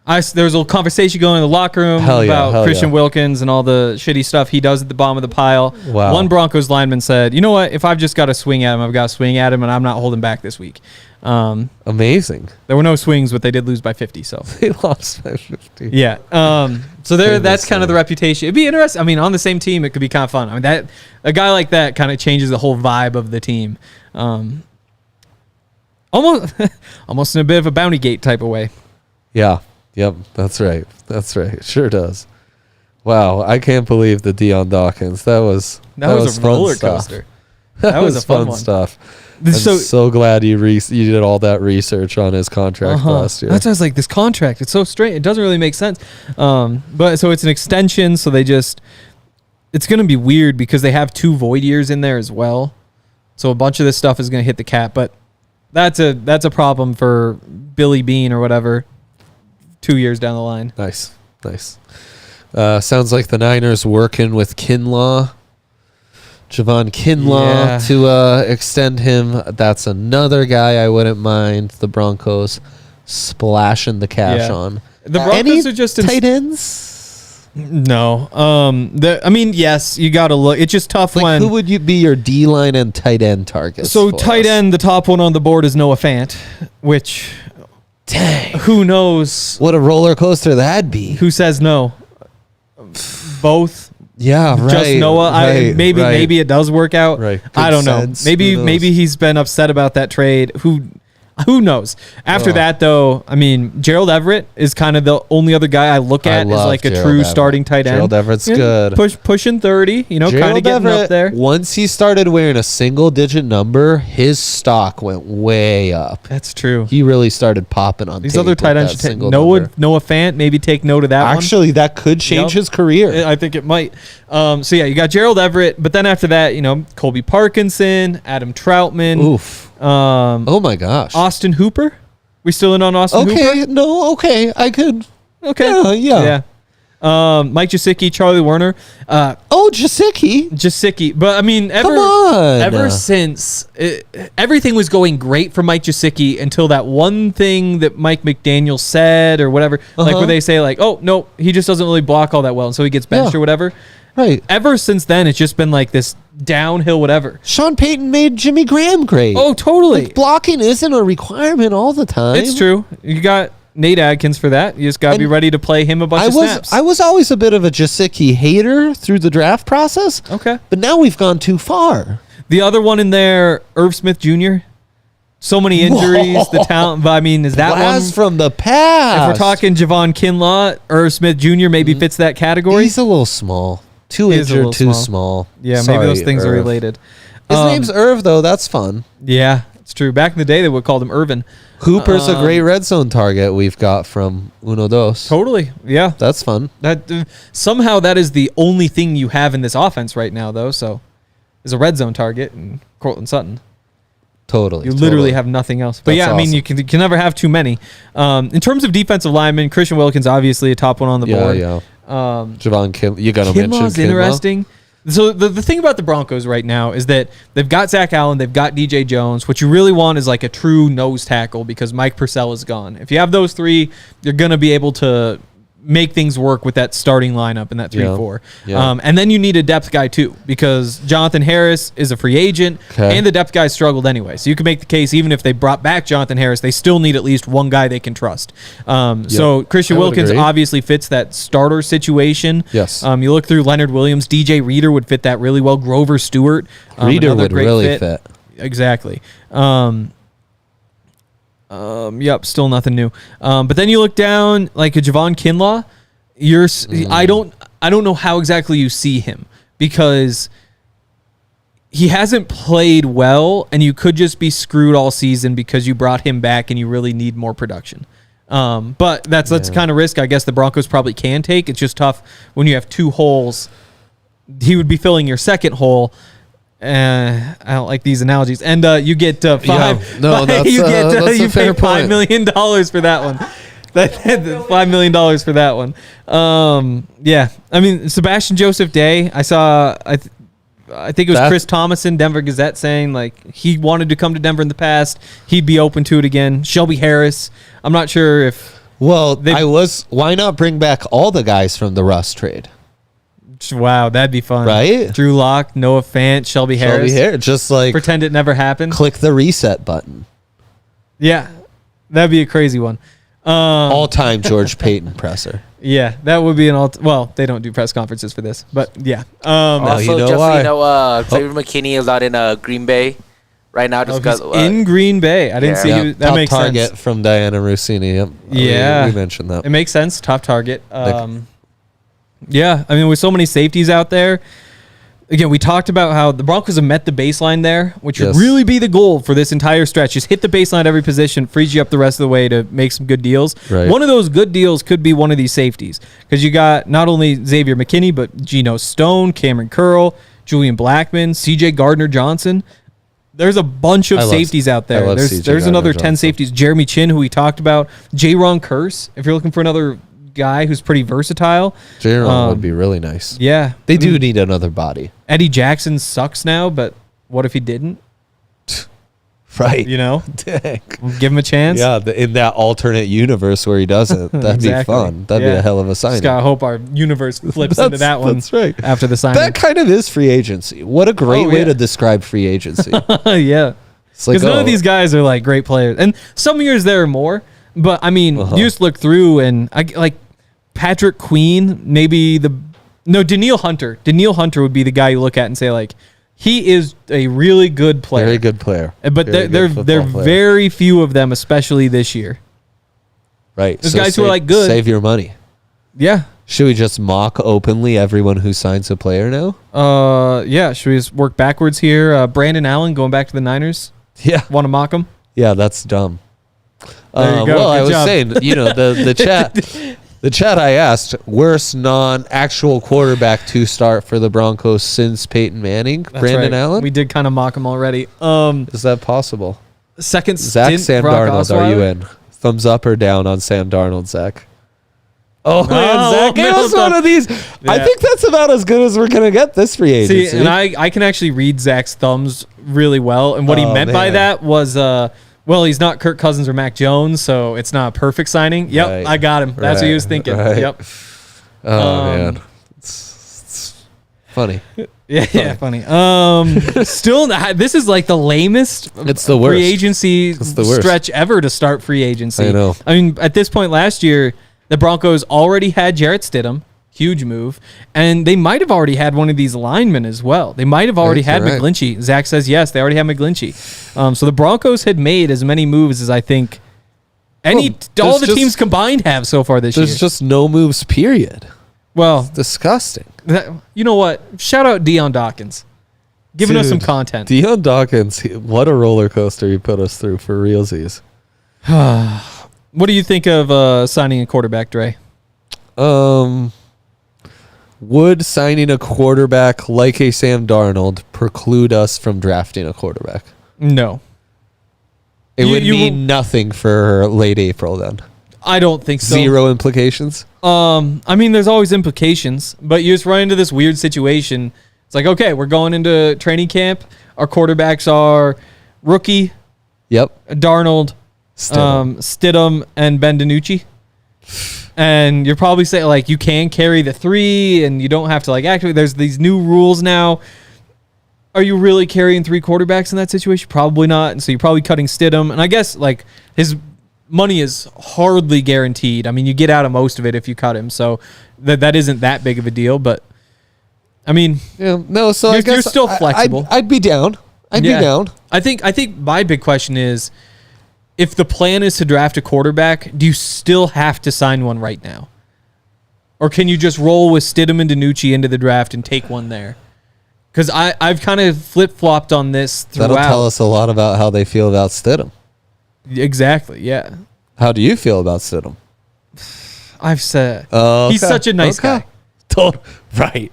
was a conversation going in the locker room about Christian Wilkins and all the shitty stuff he does at the bottom of the pile. Wow. One Broncos lineman said, "You know what? If I've just got to swing at him, I've got to swing at him, and I'm not holding back this week." Amazing. There were no swings, but they did lose by 50. So they lost by 50. Yeah. So that's kind of the reputation. It'd be interesting. I mean, on the same team, it could be kind of fun. I mean, a guy like that kind of changes the whole vibe of the team. Almost in a bit of a bounty gate type of way. Yeah. Yep. That's right. It sure does. Wow. I can't believe the Dion Dawkins. That was a roller coaster. That was a fun stuff. I'm so glad you did all that research on his contract last year. That's why I was like, this contract, it's so strange. It doesn't really make sense. But so it's an extension. So it's going to be weird because they have 2 void years in there as well. So a bunch of this stuff is going to hit the cap, but that's a problem for Billy Bean or whatever. 2 years down the line. Nice. Sounds like the Niners working with Kinlaw. Javon Kinlaw to extend him. That's another guy I wouldn't mind the Broncos splashing the cash on. The Broncos are just tight ends. No. Yes, you got to look. It's just tough when. Who would you be your D-line and tight end targets? So tight end, the top one on the board is Noah Fant, which. Dang. Who knows? What a roller coaster that'd be. Who says no? Both. Yeah, right. Just Noah. Maybe it does work out. Right. I don't know. Maybe he's been upset about that trade. Who knows? After that, though, Gerald Everett is kind of the only other guy I look at as like a true starting tight end. Gerald Everett's good. Pushing 30, kind of getting Everett, up there. Once he started wearing a single-digit number, his stock went way up. That's true. He really started popping on these other tight ends. Should take Noah Fant. Maybe take note of that one. Actually, that could change his career. I think it might. You got Gerald Everett, but then after that, Colby Parkinson, Adam Troutman. Oof. Oh my gosh. Austin Hooper? We still in on Austin Hooper? Okay. I could. Okay. Yeah. Mike Gesicki, Charlie Werner. Gesicki. But ever since everything was going great for Mike Gesicki until that one thing that Mike McDaniel said or whatever, like where they say like, oh no, he just doesn't really block all that well, and so he gets benched or whatever. Right. Ever since then, it's just been like this downhill whatever. Sean Payton made Jimmy Graham great. Oh, totally. Blocking isn't a requirement all the time. It's true. You got Nate Adkins for that. You just got to be ready to play him a bunch of snaps. I was always a bit of a Gesicki hater through the draft process. Okay. But now we've gone too far. The other one in there, Irv Smith Jr., so many injuries, the talent. But is that Blast one from the past? If we're talking Javon Kinlaw, Irv Smith Jr. maybe fits that category. He's a little small. Too injured, too small. Yeah, maybe those things are related. His name's Irv, though. That's fun. Yeah, it's true. Back in the day, they would call him Irvin. Hooper's a great red zone target we've got from Uno Dos. Totally. Yeah. That's fun. That somehow that is the only thing you have in this offense right now, though. So, is a red zone target and Cortland Sutton. Totally. You literally have nothing else. But That's awesome. you can never have too many. In terms of defensive linemen, Christian Wilkins obviously a top one on the board. Yeah. Javon Kim, you got to mention Kinlaw's interesting. So the thing about the Broncos right now is that they've got Zach Allen, they've got DJ Jones. What you really want is like a true nose tackle because Mike Purcell is gone. If you have those three, you're going to be able to make things work with that starting lineup in that 3-4. Yeah. And then you need a depth guy too because Jonathan Harris is a free agent and the depth guys struggled anyway. So you can make the case even if they brought back Jonathan Harris, they still need at least one guy they can trust. So Christian Wilkins obviously fits that starter situation. Yes. You look through Leonard Williams, DJ Reader would fit that really well. Grover Stewart. Reader would really fit. Exactly. Still nothing new. But then you look down like a Javon Kinlaw. I don't know how exactly you see him because he hasn't played well, and you could just be screwed all season because you brought him back and you really need more production. But that's the kind of risk I guess the Broncos probably can take. It's just tough when you have two holes. He would be filling your second hole. I don't like these analogies. And you get you pay $5 million for that one. $5 million for that one. Sebastian Joseph Day. I saw. I think it was Chris Thomason, Denver Gazette, saying like he wanted to come to Denver in the past. He'd be open to it again. Shelby Harris. I'm not sure if. Well, why not bring back all the guys from the Russ trade? Wow, that'd be fun. Right? Drew Lock, Noah Fant, Shelby Harris. Just like pretend it never happened. Click the reset button. Yeah. That'd be a crazy one. All-time George Payton presser. Yeah, that would be well, they don't do press conferences for this, but yeah. Also, Xavier McKinney is out in Green Bay right now. In Green Bay. I didn't see that top makes target sense. From Diana Rossini. Yep. Yeah. We mentioned that. It makes sense. Top target. With so many safeties out there. Again, we talked about how the Broncos have met the baseline there, which would really be the goal for this entire stretch. Just hit the baseline at every position, frees you up the rest of the way to make some good deals. Right. One of those good deals could be one of these safeties because you got not only Xavier McKinney, but Geno Stone, Cameron Curl, Julian Blackman, CJ Gardner-Johnson. there's a bunch of safeties out there. There's another 10 safeties. Jeremy Chin, who we talked about. J-Ron Curse, if you're looking for another guy who's pretty versatile. J-Ron would be really nice. Yeah. They do need another body. Eddie Jackson sucks now, but what if he didn't? Right. You know? Dang. Give him a chance. Yeah, in that alternate universe where he doesn't. That'd be fun. That'd be a hell of a signing. Just gotta hope our universe flips into that one. That's right. After the signing. That kind of is free agency. What a great way to describe free agency. Yeah. Because none of these guys are like great players. And some years there are more. But I mean, you just look through and like Patrick Queen, Daniil Hunter. Daniil Hunter would be the guy you look at and say like, he is a really good player. Very good player. But there are very few of them, especially this year. Right. There's guys who are like good. Save your money. Yeah. Should we just mock openly everyone who signs a player now? Yeah. Should we just work backwards here? Brandon Allen going back to the Niners. Yeah. Want to mock him? Yeah, that's dumb. There you go. Well, good I was job. saying, the chat. The chat I asked, worst non-actual quarterback to start for the Broncos since Peyton Manning, That's Brandon right. Allen? We did kind of mock him already. Is that possible? Second Zach stint, Sam Brock Darnold, Osweiler? are you in? Thumbs up or down on Sam Darnold, Zach? Oh, man, Zach, give us one of these. Yeah. I think that's about as good as we're going to get this free agency. See, and I can actually read Zach's thumbs really well. And what he meant by that was... well, he's not Kirk Cousins or Mac Jones, so it's not a perfect signing. Yep, right. I got him. That's what he was thinking. Right. Yep. Oh, man. It's funny. Yeah, funny. Still, this is like the lamest free agency stretch ever to start free agency. I know. I mean, at this point last year, the Broncos already had Jarrett Stidham. Huge move. And they might have already had one of these linemen as well. They might have already had McGlinchey. Zach says yes, they already had McGlinchey. So the Broncos had made as many moves as I think all the teams combined have so far this year. There's just no moves, period. Well, it's disgusting. You know what? Shout out Dion Dawkins. Giving us some content. Dion Dawkins, what a roller coaster he put us through for realsies. What do you think of signing a quarterback, Dre? Would signing a quarterback like a Sam Darnold preclude us from drafting a quarterback? No. It would mean nothing for late April then. I don't think so. Zero implications? I mean, there's always implications, but you just run into this weird situation. It's like, okay, we're going into training camp. Our quarterbacks are rookie, Darnold, Stidham, and Ben DiNucci. And you're probably saying, like, you can carry the 3 and you don't have to, like, actually, there's these new rules now. Are you really carrying 3 quarterbacks in that situation? Probably not. And so you're probably cutting Stidham. And I guess, like, his money is hardly guaranteed. I mean, you get out of most of it if you cut him. So that isn't that big of a deal. But, I mean, so I guess you're still flexible. I'd be down. I'd be down. I think my big question is, if the plan is to draft a quarterback, do you still have to sign one right now? Or can you just roll with Stidham and DiNucci into the draft and take one there? Because I've kind of flip-flopped on this throughout. That'll tell us a lot about how they feel about Stidham. Exactly, yeah. How do you feel about Stidham? I've said he's such a nice guy. Right.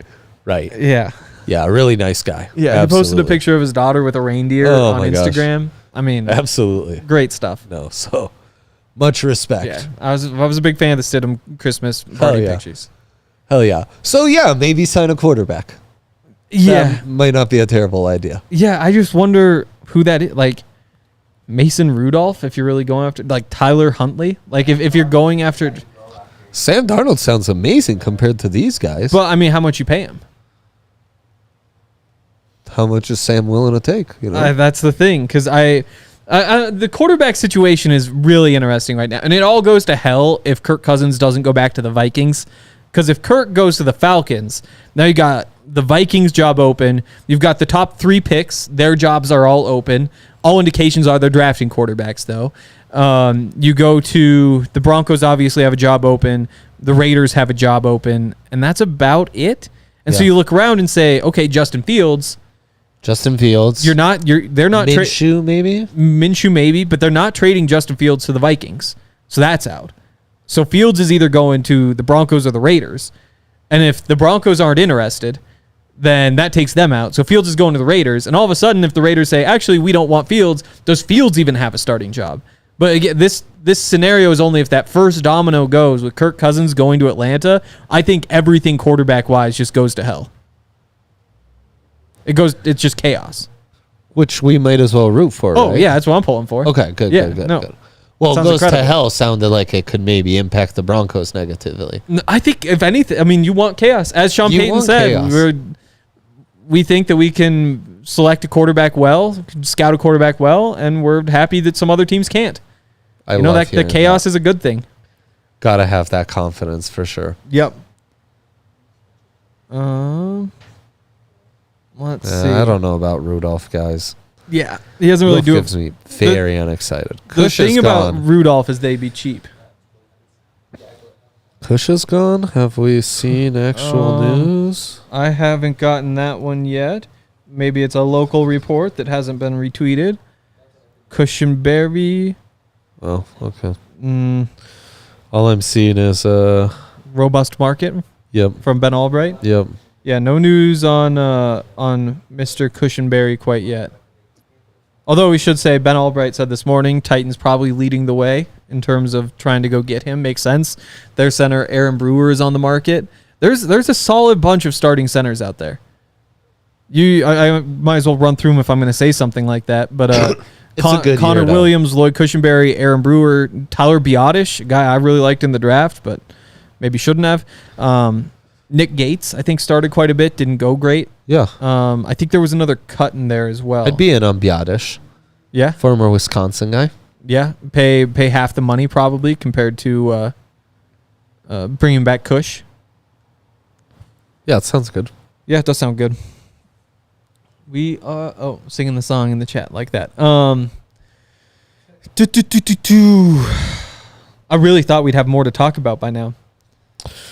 Yeah. Yeah, really nice guy. Yeah, he posted a picture of his daughter with a reindeer on Instagram. Gosh. I mean, absolutely great stuff. No, so much respect. Yeah, I was a big fan of the Stidham Christmas party pictures. Hell yeah. So yeah, maybe sign a quarterback. Yeah, that might not be a terrible idea. Yeah, I just wonder who that is. Like Mason Rudolph, if you're really going after, like Tyler Huntley, like if you're going after. Sam Darnold sounds amazing compared to these guys. But I mean, how much you pay him? How much is Sam willing to take? You know, that's the thing, because the quarterback situation is really interesting right now, and it all goes to hell if Kirk Cousins doesn't go back to the Vikings. Because if Kirk goes to the Falcons, now you got the Vikings job open. You've got the top 3 picks; their jobs are all open. All indications are they're drafting quarterbacks, though. You go to the Broncos; obviously have a job open. The Raiders have a job open, and that's about it. And so you look around and say, okay, Justin Fields. They're not Minshew maybe, but they're not trading Justin Fields to the Vikings. So that's out. So Fields is either going to the Broncos or the Raiders. And if the Broncos aren't interested, then that takes them out. So Fields is going to the Raiders, and all of a sudden, if the Raiders say, actually, we don't want Fields, does Fields even have a starting job? But again, this scenario is only if that first domino goes with Kirk Cousins going to Atlanta. I think everything quarterback-wise just goes to hell. It's just chaos. Which we might as well root for, Oh, right? yeah, that's what I'm pulling for. Okay, good. Well, it goes to hell sounded like it could maybe impact the Broncos negatively. I think, if anything, I mean, you want chaos. As Sean Payton said, we think that we can select a quarterback well, scout a quarterback well, and we're happy that some other teams can't. I love that the chaos is a good thing. Gotta have that confidence for sure. Yep. Let's see. I don't know about Rudolph, guys. Yeah, he doesn't really do it. Gives me very unexcited. The thing about Rudolph is they'd be cheap. Kush is gone. Have we seen actual news? I haven't gotten that one yet. Maybe it's a local report that hasn't been retweeted. Cushionberry. Oh, okay. All I'm seeing is robust market. Yep. From Ben Albright. Yep. Yeah, no news on Mr. Cushionberry quite yet. Although we should say Ben Albright said this morning Titans probably leading the way in terms of trying to go get him. Makes sense. Their center Aaron Brewer is on the market. There's a solid bunch of starting centers out there. I might as well run through them if I'm going to say something like that. But Connor Williams, Lloyd Cushionberry, Aaron Brewer, Tyler Biotish, a guy I really liked in the draft, but maybe shouldn't have. Nick Gates, I think, started quite a bit. Didn't go great. Yeah. I think there was another cut in there as well. I'd be in on Biotish. Yeah. Former Wisconsin guy. Yeah. Pay half the money probably compared to bringing back Cush. Yeah, it sounds good. Yeah, it does sound good. We are singing the song in the chat like that. I really thought we'd have more to talk about by now.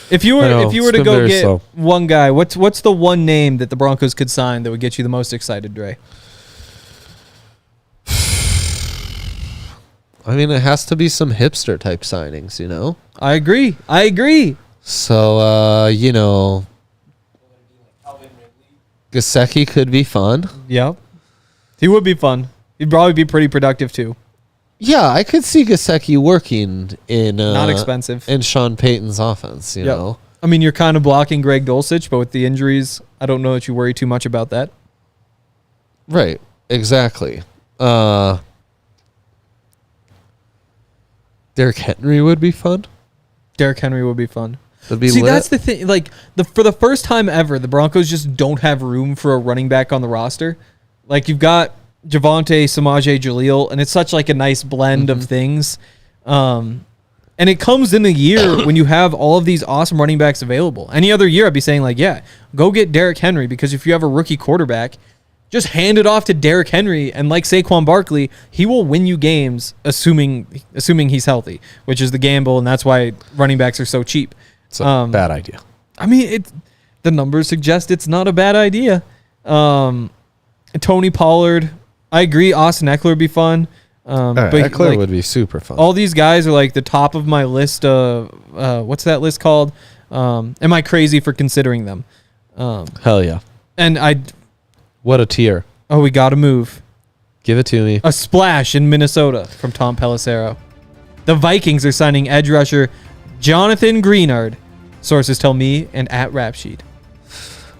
If you were to go get one guy, what's the one name that the Broncos could sign that would get you the most excited, Dre? I mean, it has to be some hipster type signings, you know? I agree. So, Gesicki could be fun. Yep. He would be fun. He'd probably be pretty productive too. Yeah, I could see Gesicki working in not expensive in Sean Payton's offense. You know, I mean, you're kind of blocking Greg Dulcich, but with the injuries, I don't know that you worry too much about that. Right. Exactly. Derrick Henry would be fun. See, that's the thing. Like for the first time ever, the Broncos just don't have room for a running back on the roster. Like you've got Javonte, Samaje, Jaleel, and it's such like a nice blend of things. And it comes in a year when you have all of these awesome running backs available. Any other year, I'd be saying like, yeah, go get Derrick Henry, because if you have a rookie quarterback, just hand it off to Derrick Henry, and like Saquon Barkley, he will win you games, assuming he's healthy, which is the gamble, and that's why running backs are so cheap. It's a bad idea. I mean, the numbers suggest it's not a bad idea. Tony Pollard, I agree. Austin Eckler would be fun. But Eckler would be super fun. All these guys are like the top of my list of what's that list called? Am I crazy for considering them? Hell yeah. And what a tier. Oh, we got to move. Give it to me. A splash in Minnesota from Tom Pelissero. The Vikings are signing edge rusher Jonathan Greenard. Sources tell me and at Rap Sheet.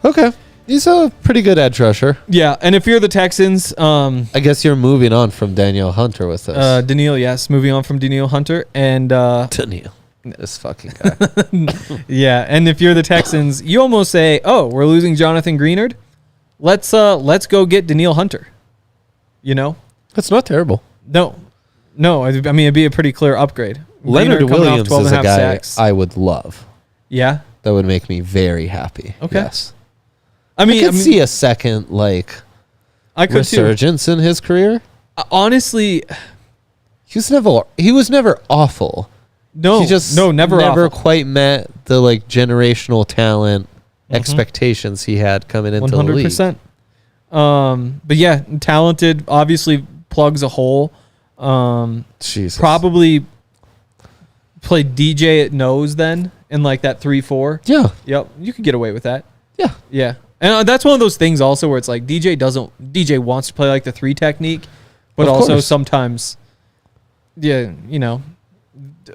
Okay. He's a pretty good edge rusher. Yeah, and if you're the Texans... I guess you're moving on from Danielle Hunter with this. Danielle, yes. Moving on from Danielle Hunter. And... Danielle. This fucking guy. Yeah, and if you're the Texans, you almost say, oh, we're losing Jonathan Greenard? Let's go get Danielle Hunter. You know? That's not terrible. No, I mean, it'd be a pretty clear upgrade. Leonard Williams is a guy sacks. I would love. Yeah? That would make me very happy. Okay. Yes. I mean, see a second, resurgence in his career. Honestly, he was never awful. No, he just never quite met the generational talent expectations he had coming into 100%. The league. But yeah, talented. Obviously, plugs a hole. Jesus. Probably played DJ at nose then in that 3-4. Yeah. Yep. You could get away with that. Yeah. Yeah. And that's one of those things also where it's like DJ wants to play like the 3 technique, but also sometimes,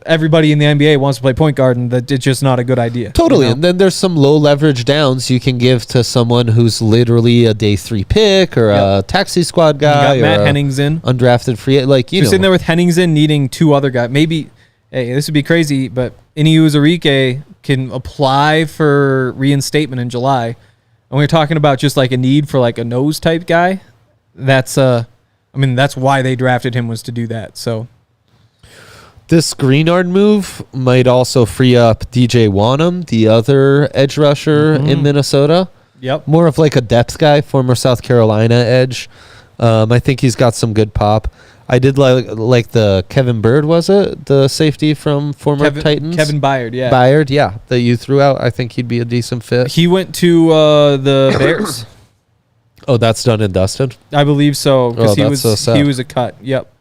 everybody in the NBA wants to play point guard, and that it's just not a good idea. Totally. And then there's some low leverage downs you can give to someone who's literally a day 3 pick or a taxi squad guy. You got Matt Henningsen, undrafted free. You're sitting there with Henningsen needing 2 other guys. Maybe, hey, this would be crazy, but Iniu Uzurike can apply for reinstatement in July. And we're talking about just like a need for like a nose type guy. That's why they drafted him, was to do that. So this Greenard move might also free up DJ Wanham, the other edge rusher in Minnesota. Yep. More of like a depth guy, former South Carolina edge. I think he's got some good pop. I did like the Kevin Bird, was it? The safety from former Titans? Kevin Byard, yeah. Byard, yeah, that you threw out. I think he'd be a decent fit. He went to the Bears. Oh, that's done and dusted? I believe so, because he was a cut. Yep.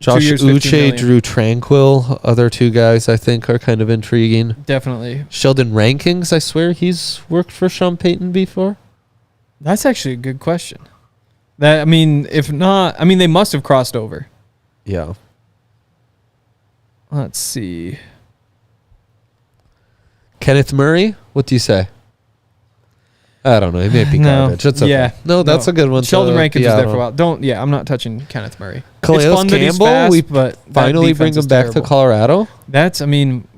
Josh Uche, Drew Tranquil, other 2 guys I think are kind of intriguing. Definitely. Sheldon Rankings, I swear he's worked for Sean Payton before. That's actually a good question. If not, they must have crossed over. Yeah. Let's see. Kenneth Murray, what do you say? I don't know. He may be garbage. It's okay. Yeah. No, that's a good one. Sheldon Rankins was there for a while. I'm not touching Kenneth Murray. Calais Campbell, but finally bring him back to Colorado.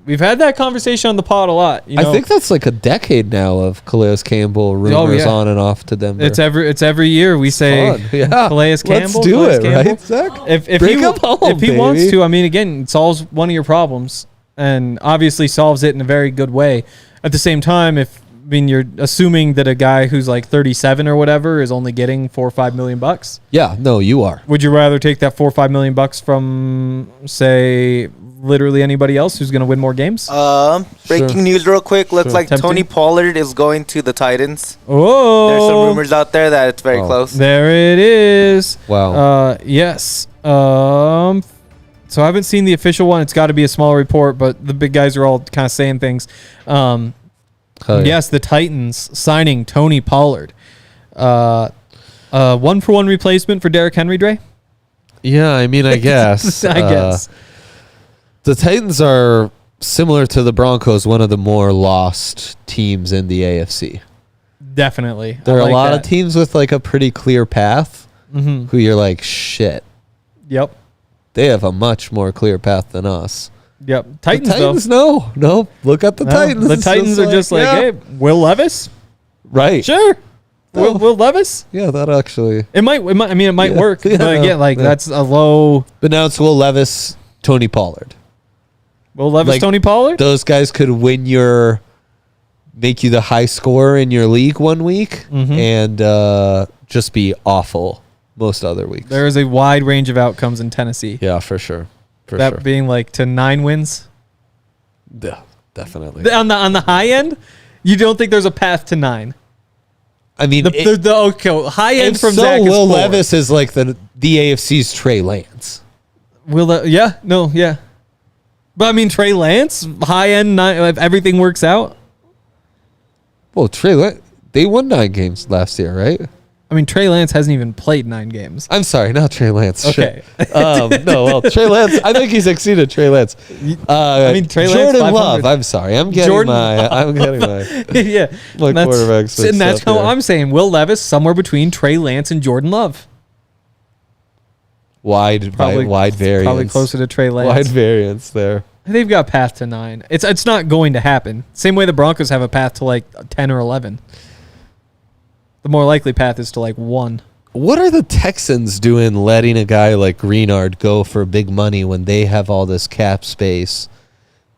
We've had that conversation on the pod a lot. I think that's like a decade now of Calais Campbell rumors on and off to Denver. It's every year we say Calais Campbell. Let's do it, right, Zach? If he wants to, again, it solves one of your problems, and obviously solves it in a very good way. At the same time, you're assuming that a guy who's like 37 or whatever is only getting $4 or $5 million. Yeah, no, you are. Would you rather take that $4 or $5 million from, say, literally anybody else who's going to win more games? Breaking news real quick. Looks like Tony Pollard is going to the Titans. Oh. There's some rumors out there that it's very close. There it is. Wow. Yes. So I haven't seen the official one. It's got to be a small report, but the big guys are all kind of saying things. Yes, the Titans signing Tony Pollard. 1-for-1 replacement for Derrick Henry, Dre? Yeah, I guess. I guess. The Titans are similar to the Broncos, one of the more lost teams in the AFC. Definitely. There are a lot of teams with like a pretty clear path who you're like, shit. Yep. They have a much more clear path than us. Yep. Titans, no. Look at the Titans. The Titans are just like, hey, Will Levis? Right. Sure. No. Will Levis? Yeah, that actually. It might work. But again, that's a low. But now it's Will Levis, Tony Pollard. Will Levis, Tony Pollard? Those guys could make you the high scorer in your league one week and just be awful most other weeks. There is a wide range of outcomes in Tennessee. Yeah, for sure. Being like to 9 wins? Yeah, definitely. On the high end, you don't think there's a path to 9? The high end from Zach is Will 4. Levis is like the AFC's Trey Lance. But Trey Lance, high end, 9, if everything works out. Well, Trey Lance, they won 9 games last year, right? Trey Lance hasn't even played 9 games. I'm sorry, not Trey Lance. Okay. Trey Lance. I think he's exceeded Trey Lance. Trey Lance. Jordan Love. I'm sorry. I'm getting my yeah. My quarterbacks. And that's how I'm saying. Will Levis somewhere between Trey Lance and Jordan Love. Wide variance. Probably closer to Trey Lance. Wide variance there. They've got path to 9. It's not going to happen. Same way the Broncos have a path to like 10 or 11. The more likely path is to like 1. What are the Texans doing letting a guy like Greenard go for big money when they have all this cap space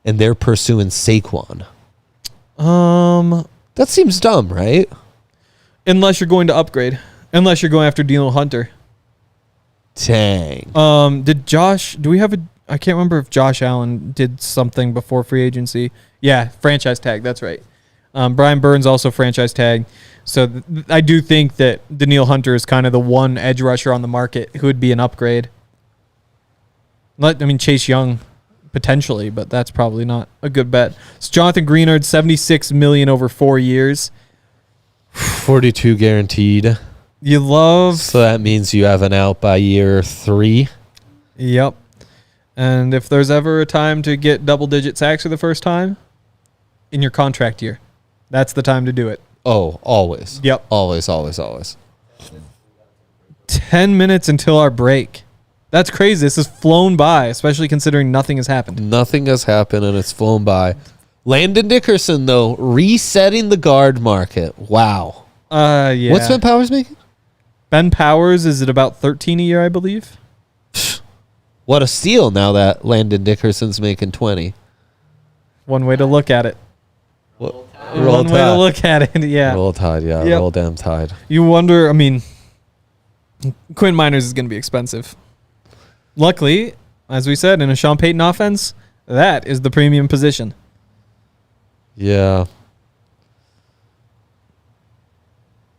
and they're pursuing Saquon? That seems dumb, right? Unless you're going to upgrade. Unless you're going after Daniel Hunter. Dang. Do we have I can't remember if Josh Allen did something before free agency. Yeah, franchise tag. That's right. Brian Burns also franchise tag. So I do think that Daniil Hunter is kind of the one edge rusher on the market who would be an upgrade. Chase Young potentially, but that's probably not a good bet. It's Jonathan Greenard, $76 million over 4 years. 42 guaranteed. You love... So that means you have an out by year 3. Yep. And if there's ever a time to get double-digit sacks for the first time, in your contract year, that's the time to do it. Oh, always. Yep. Always. 10 minutes until our break. That's crazy. This has flown by, especially considering nothing has happened. Nothing has happened, and it's flown by. Landon Dickerson, though, resetting the guard market. Wow. Yeah. What's Ben Powers making? Ben Powers is at about 13 a year, I believe. What a steal now that Landon Dickerson's making 20. One way to look at it. Roll One way to look at it, yeah. Roll Tide, yeah. Yep. Roll damn Tide. You wonder, I mean, Quinn Miners is going to be expensive. Luckily, as we said, in a Sean Payton offense, that is the premium position. Yeah.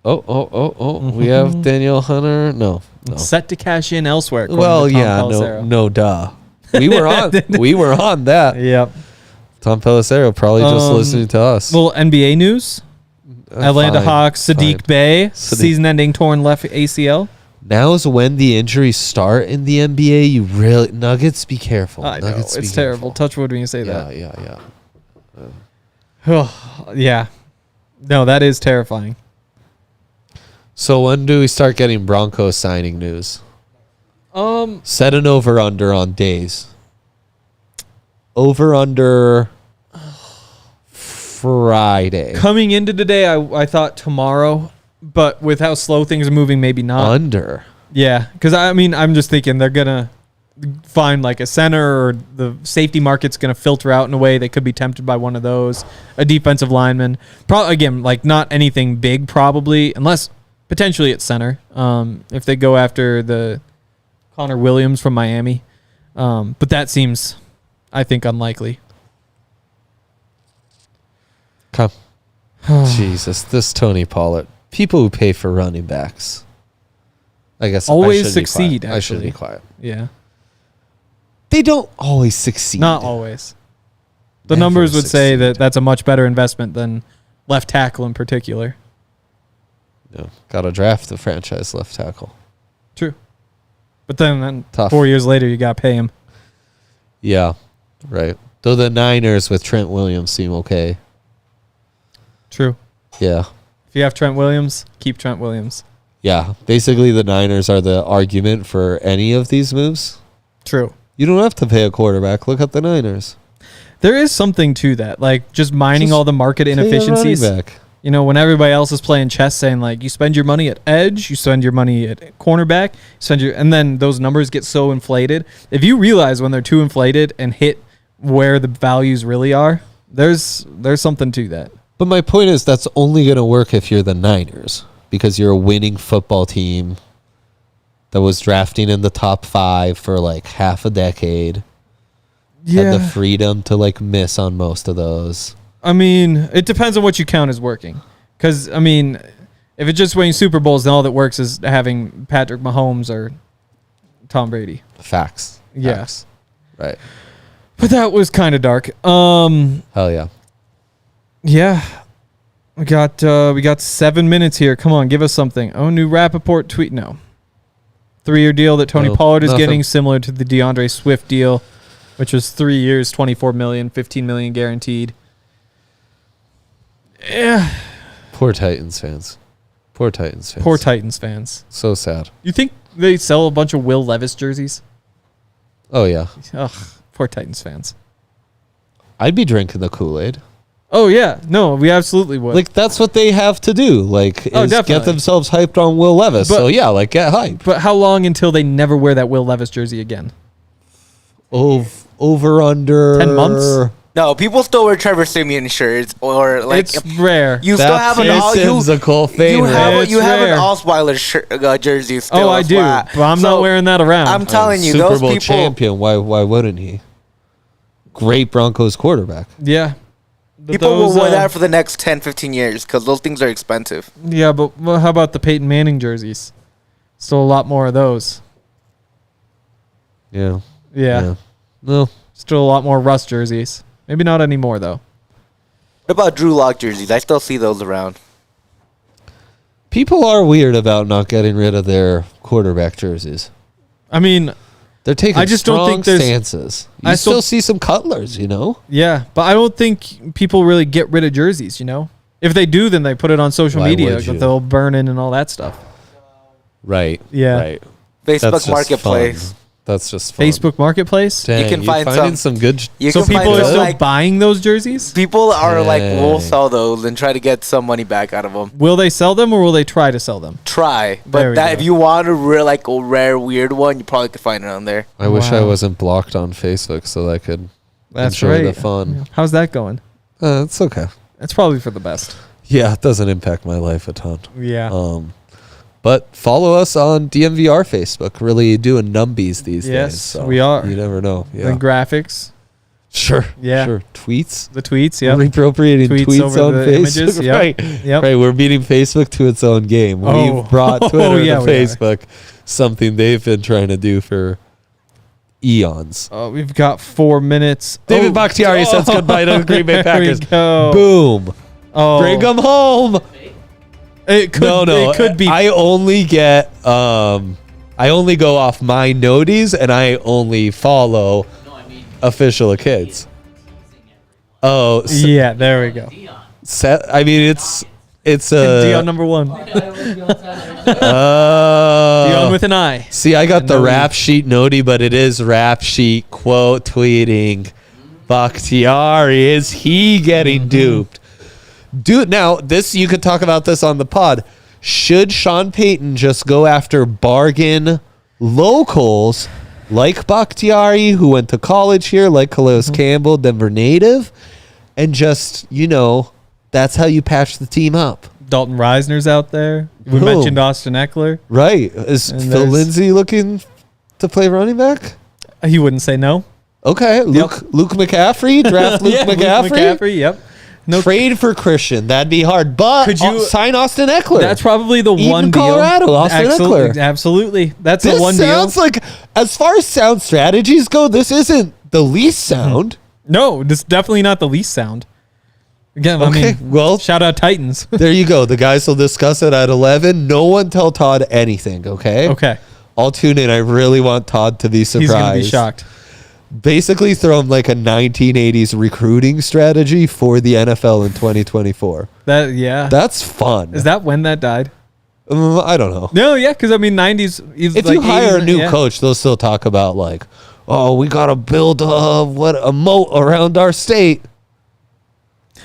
Oh. We have Danielle Hunter. No. Set to cash in elsewhere. Well, yeah, no, duh. We were on that. Yep. Tom Pelissero probably just listening to us. Little NBA news. Atlanta Hawks, Sadiq Bey, season-ending torn left ACL. Now is when the injuries start in the NBA. You really... Nuggets, be careful. I know. It's terrible. Touch wood when you say that. Yeah. Yeah. No, that is terrifying. So when do we start getting Broncos signing news? Set an over-under on days. Over-under Friday. Coming into today, I thought tomorrow, but with how slow things are moving, maybe not. Under. Yeah, because I'm just thinking they're going to find like a center, or the safety market's going to filter out in a way they could be tempted by one of those. A defensive lineman. Probably, again, like not anything big probably, unless potentially at center. If they go after the Connor Williams from Miami. But that seems, I think, unlikely. Come. Jesus, this Tony Pollard. People who pay for running backs. I guess always succeed, actually. I should be quiet. Yeah. They don't always succeed. Not always. The Never numbers would say succeed. that that's a much better investment than left tackle in particular. No, got to draft the franchise left tackle. True. But then Tough. 4 years later, you got to pay him. Yeah, right. Though the Niners with Trent Williams seem okay. True. Yeah. If you have Trent Williams, keep Trent Williams. Yeah. Basically, the Niners are the argument for any of these moves. True. You don't have to pay a quarterback. Look at the Niners. There is something to that. Like, just mining all the market inefficiencies. Pay a running back. You know, when everybody else is playing chess, saying like, you spend your money at edge, you spend your money at cornerback, and then those numbers get so inflated. If you realize when they're too inflated and hit where the values really are, there's something to that. But my point is that's only going to work if you're the Niners, because you're a winning football team that was drafting in the top 5 for like half a decade. Yeah. Had the freedom to like miss on most of those. I mean, it depends on what you count as working. Because, I mean, if it's just winning Super Bowls, then all that works is having Patrick Mahomes or Tom Brady. Facts. Yeah. Facts. Right. But that was kind of dark. Hell yeah. Yeah. We got 7 minutes here. Come on, give us something. Oh, new Rappaport tweet. No. 3-year deal that Tony Pollard is getting, similar to the DeAndre Swift deal, which was 3 years, $24 million, $15 million guaranteed. Yeah. Poor Titans fans. Poor Titans fans. So sad. You think they sell a bunch of Will Levis jerseys? Oh, yeah. Ugh, poor Titans fans. I'd be drinking the Kool-Aid. Oh, yeah. No, we absolutely would. Like, that's what they have to do. Like, is get themselves hyped on Will Levis. So, yeah, like, get hyped. But how long until they never wear that Will Levis jersey again? Over under 10 months? No, people still wear Trevor Siemian shirts, or like it's rare. You still have an all you have an Osweiler jersey still. Oh, I do, but I'm not wearing that around. I'm telling you, Super those Bowl people. champion. Why wouldn't he? Great Broncos quarterback. Yeah. People will wear that for the next 10, 15 years because those things are expensive. Yeah, but how about the Peyton Manning jerseys? Still a lot more of those. Yeah. Yeah. No. Still a lot more Russ jerseys. Maybe not anymore, though. What about Drew Lock jerseys? I still see those around. People are weird about not getting rid of their quarterback jerseys. I mean, they're taking I just don't think there's stances. You still see some Cutlers, you know? Yeah, but I don't think people really get rid of jerseys, you know? If they do, then they put it on social media, but they'll burn in and all that stuff. Right. Yeah. Right. Facebook Marketplace. Fun. That's just fun. Facebook Marketplace? Dang, you can find some good... So people are still buying those jerseys? People are like, we'll sell those and try to get some money back out of them. Will they sell them or will they try to sell them? Try. But if you want a rare, weird one, you probably could find it on there. I wish I wasn't blocked on Facebook so I could enjoy the fun. How's that going? It's okay. It's probably for the best. Yeah, it doesn't impact my life a ton. Yeah. But follow us on DNVR Facebook. Really doing numbies these days. Yes, So we are. You never know. Yeah. And graphics. Sure. Yeah. Sure. Tweets. The tweets, yeah. We're appropriating tweets on Facebook. Images, yep. Right. Yep. Right. We're beating Facebook to its own game. We've brought Twitter to Facebook, something they've been trying to do for eons. We've got 4 minutes. David Bakhtiari says goodbye to the Green Bay Packers. Go. Boom. Bring them home. It could, It could be. I only get, I only go off my noties and I only follow official kids. Oh, yeah, there we go. I mean, it's Dion number 1. Dion with an I. See, I got the rap sheet noti, but it is rap sheet quote tweeting. Bakhtiari, is he getting duped? Dude, now this you could talk about this on the pod. Should Sean Payton just go after bargain locals like Bakhtiari, who went to college here, like Calais Campbell, Denver native, and just, that's how you patch the team up? Dalton Reisner's out there. We mentioned Austin Eckler. Right. Is Phil Lindsay looking to play running back? He wouldn't say no. Okay. Luke McCaffrey? Draft Luke McCaffrey? Luke McCaffrey, yep. No trade for Christian. That'd be hard. But could you sign Austin Eckler? That's probably the one deal. Colorado, Austin Eckler. Absolutely. That's the one deal. This sounds like, as far as sound strategies go, this isn't the least sound. No, this is definitely not the least sound. Again, okay, well, shout out Titans. There you go. The guys will discuss it at 11. No one tell Todd anything, okay? Okay. I'll tune in. I really want Todd to be surprised. He's going to be shocked. Basically throw him like a 1980s recruiting strategy for the NFL in 2024. That's fun. Is that when that died? I don't know. No, yeah, because 90s. If you hire a new coach, they'll still talk about like, oh, we got to build a moat around our state.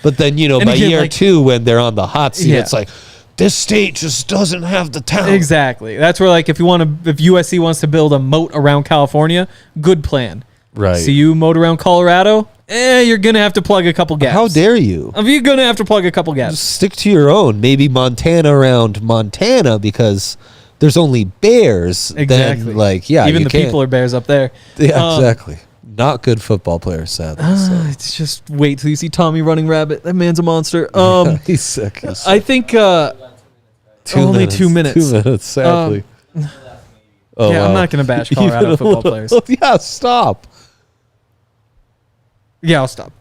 But then, by year 2, when they're on the hot seat, it's like, this state just doesn't have the talent. Exactly. That's where, like, if USC wants to build a moat around California, good plan. Right. CU moat around Colorado, you're going to have to plug a couple gaps. How dare you? You're going to have to plug a couple gaps. Just stick to your own. Maybe Montana around Montana because there's only bears. Exactly. Then, even the people are bears up there. Yeah, exactly. Not good football players, sadly. It's just wait till you see Tommy running rabbit. That man's a monster. He's sick. I think only 2 minutes. 2 minutes, sadly. I'm not going to bash Colorado football players. Yeah, stop. Yeah, I'll stop.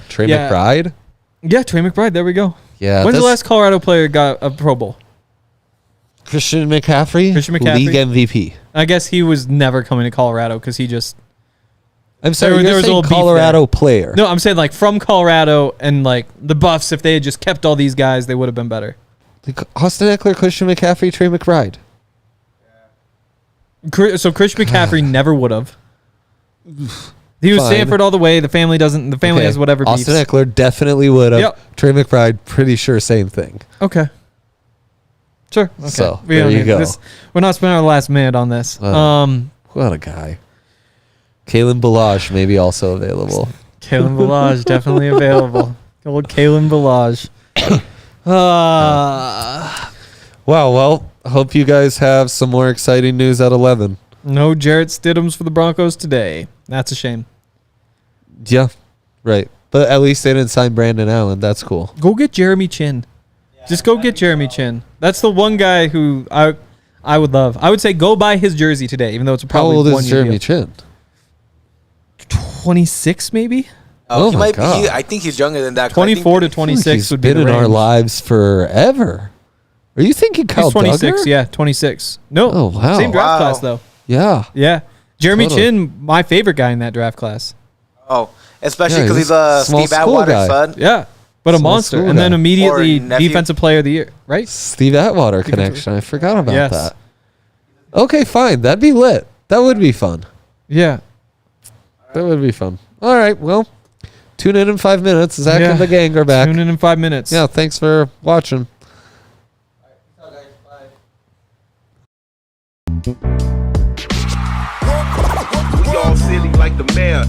Trey McBride? Yeah, Trey McBride. There we go. Yeah. When's the last Colorado player got a Pro Bowl? Christian McCaffrey? League MVP. I guess he was never coming to Colorado because he just... I'm sorry, there was a Colorado player. No, I'm saying like from Colorado and like the Buffs, if they had just kept all these guys, they would have been better. Like Austin Eckler, Christian McCaffrey, Trey McBride. So Christian McCaffrey never would have. He was Stanford all the way. The family has whatever beefs. Austin Eckler definitely would have. Yep. Trey McBride, pretty sure same thing. Okay. Sure. Okay. So there you go. We're not spending our last minute on this. What a guy. Kalen Ballage maybe also available. Kalen Ballage definitely available. Old Kalen Ballage. Wow. Well, I hope you guys have some more exciting news at 11. No Jarrett Stidhams for the Broncos today. That's a shame. Yeah, right. But at least they didn't sign Brandon Allen. That's cool. Go get Jeremy Chin. Just go get Jeremy Chin. That's the one guy who I would love. I would say go buy his jersey today, even though it's probably 1 year. How old is Jeremy Chin? 26 maybe. Oh he my might God. be. I think he's younger than that. 24 to He's 26 would be been the in our range. lives forever. Are you thinking Kyle He's 26, Duggar? yeah, 26. No, Oh, wow. same draft Wow. class though. Yeah. Yeah, Jeremy Totally. Chin, my favorite guy in that draft class. Oh, especially Yeah, because he's he's a small Steve school Atwater's guy. son. Yeah, but a Small monster, school and then guy. immediately Or nephew. defensive player of the year, right? Steve Atwater connection. I forgot about Yes. that. Okay, fine. That'd be lit. That would be fun. Yeah, That would be fun. All right. Well, tune in 5 minutes. Zach Yeah. and the gang are back. tune in 5 minutes. Yeah. Thanks for watching. We all silly like the mayor.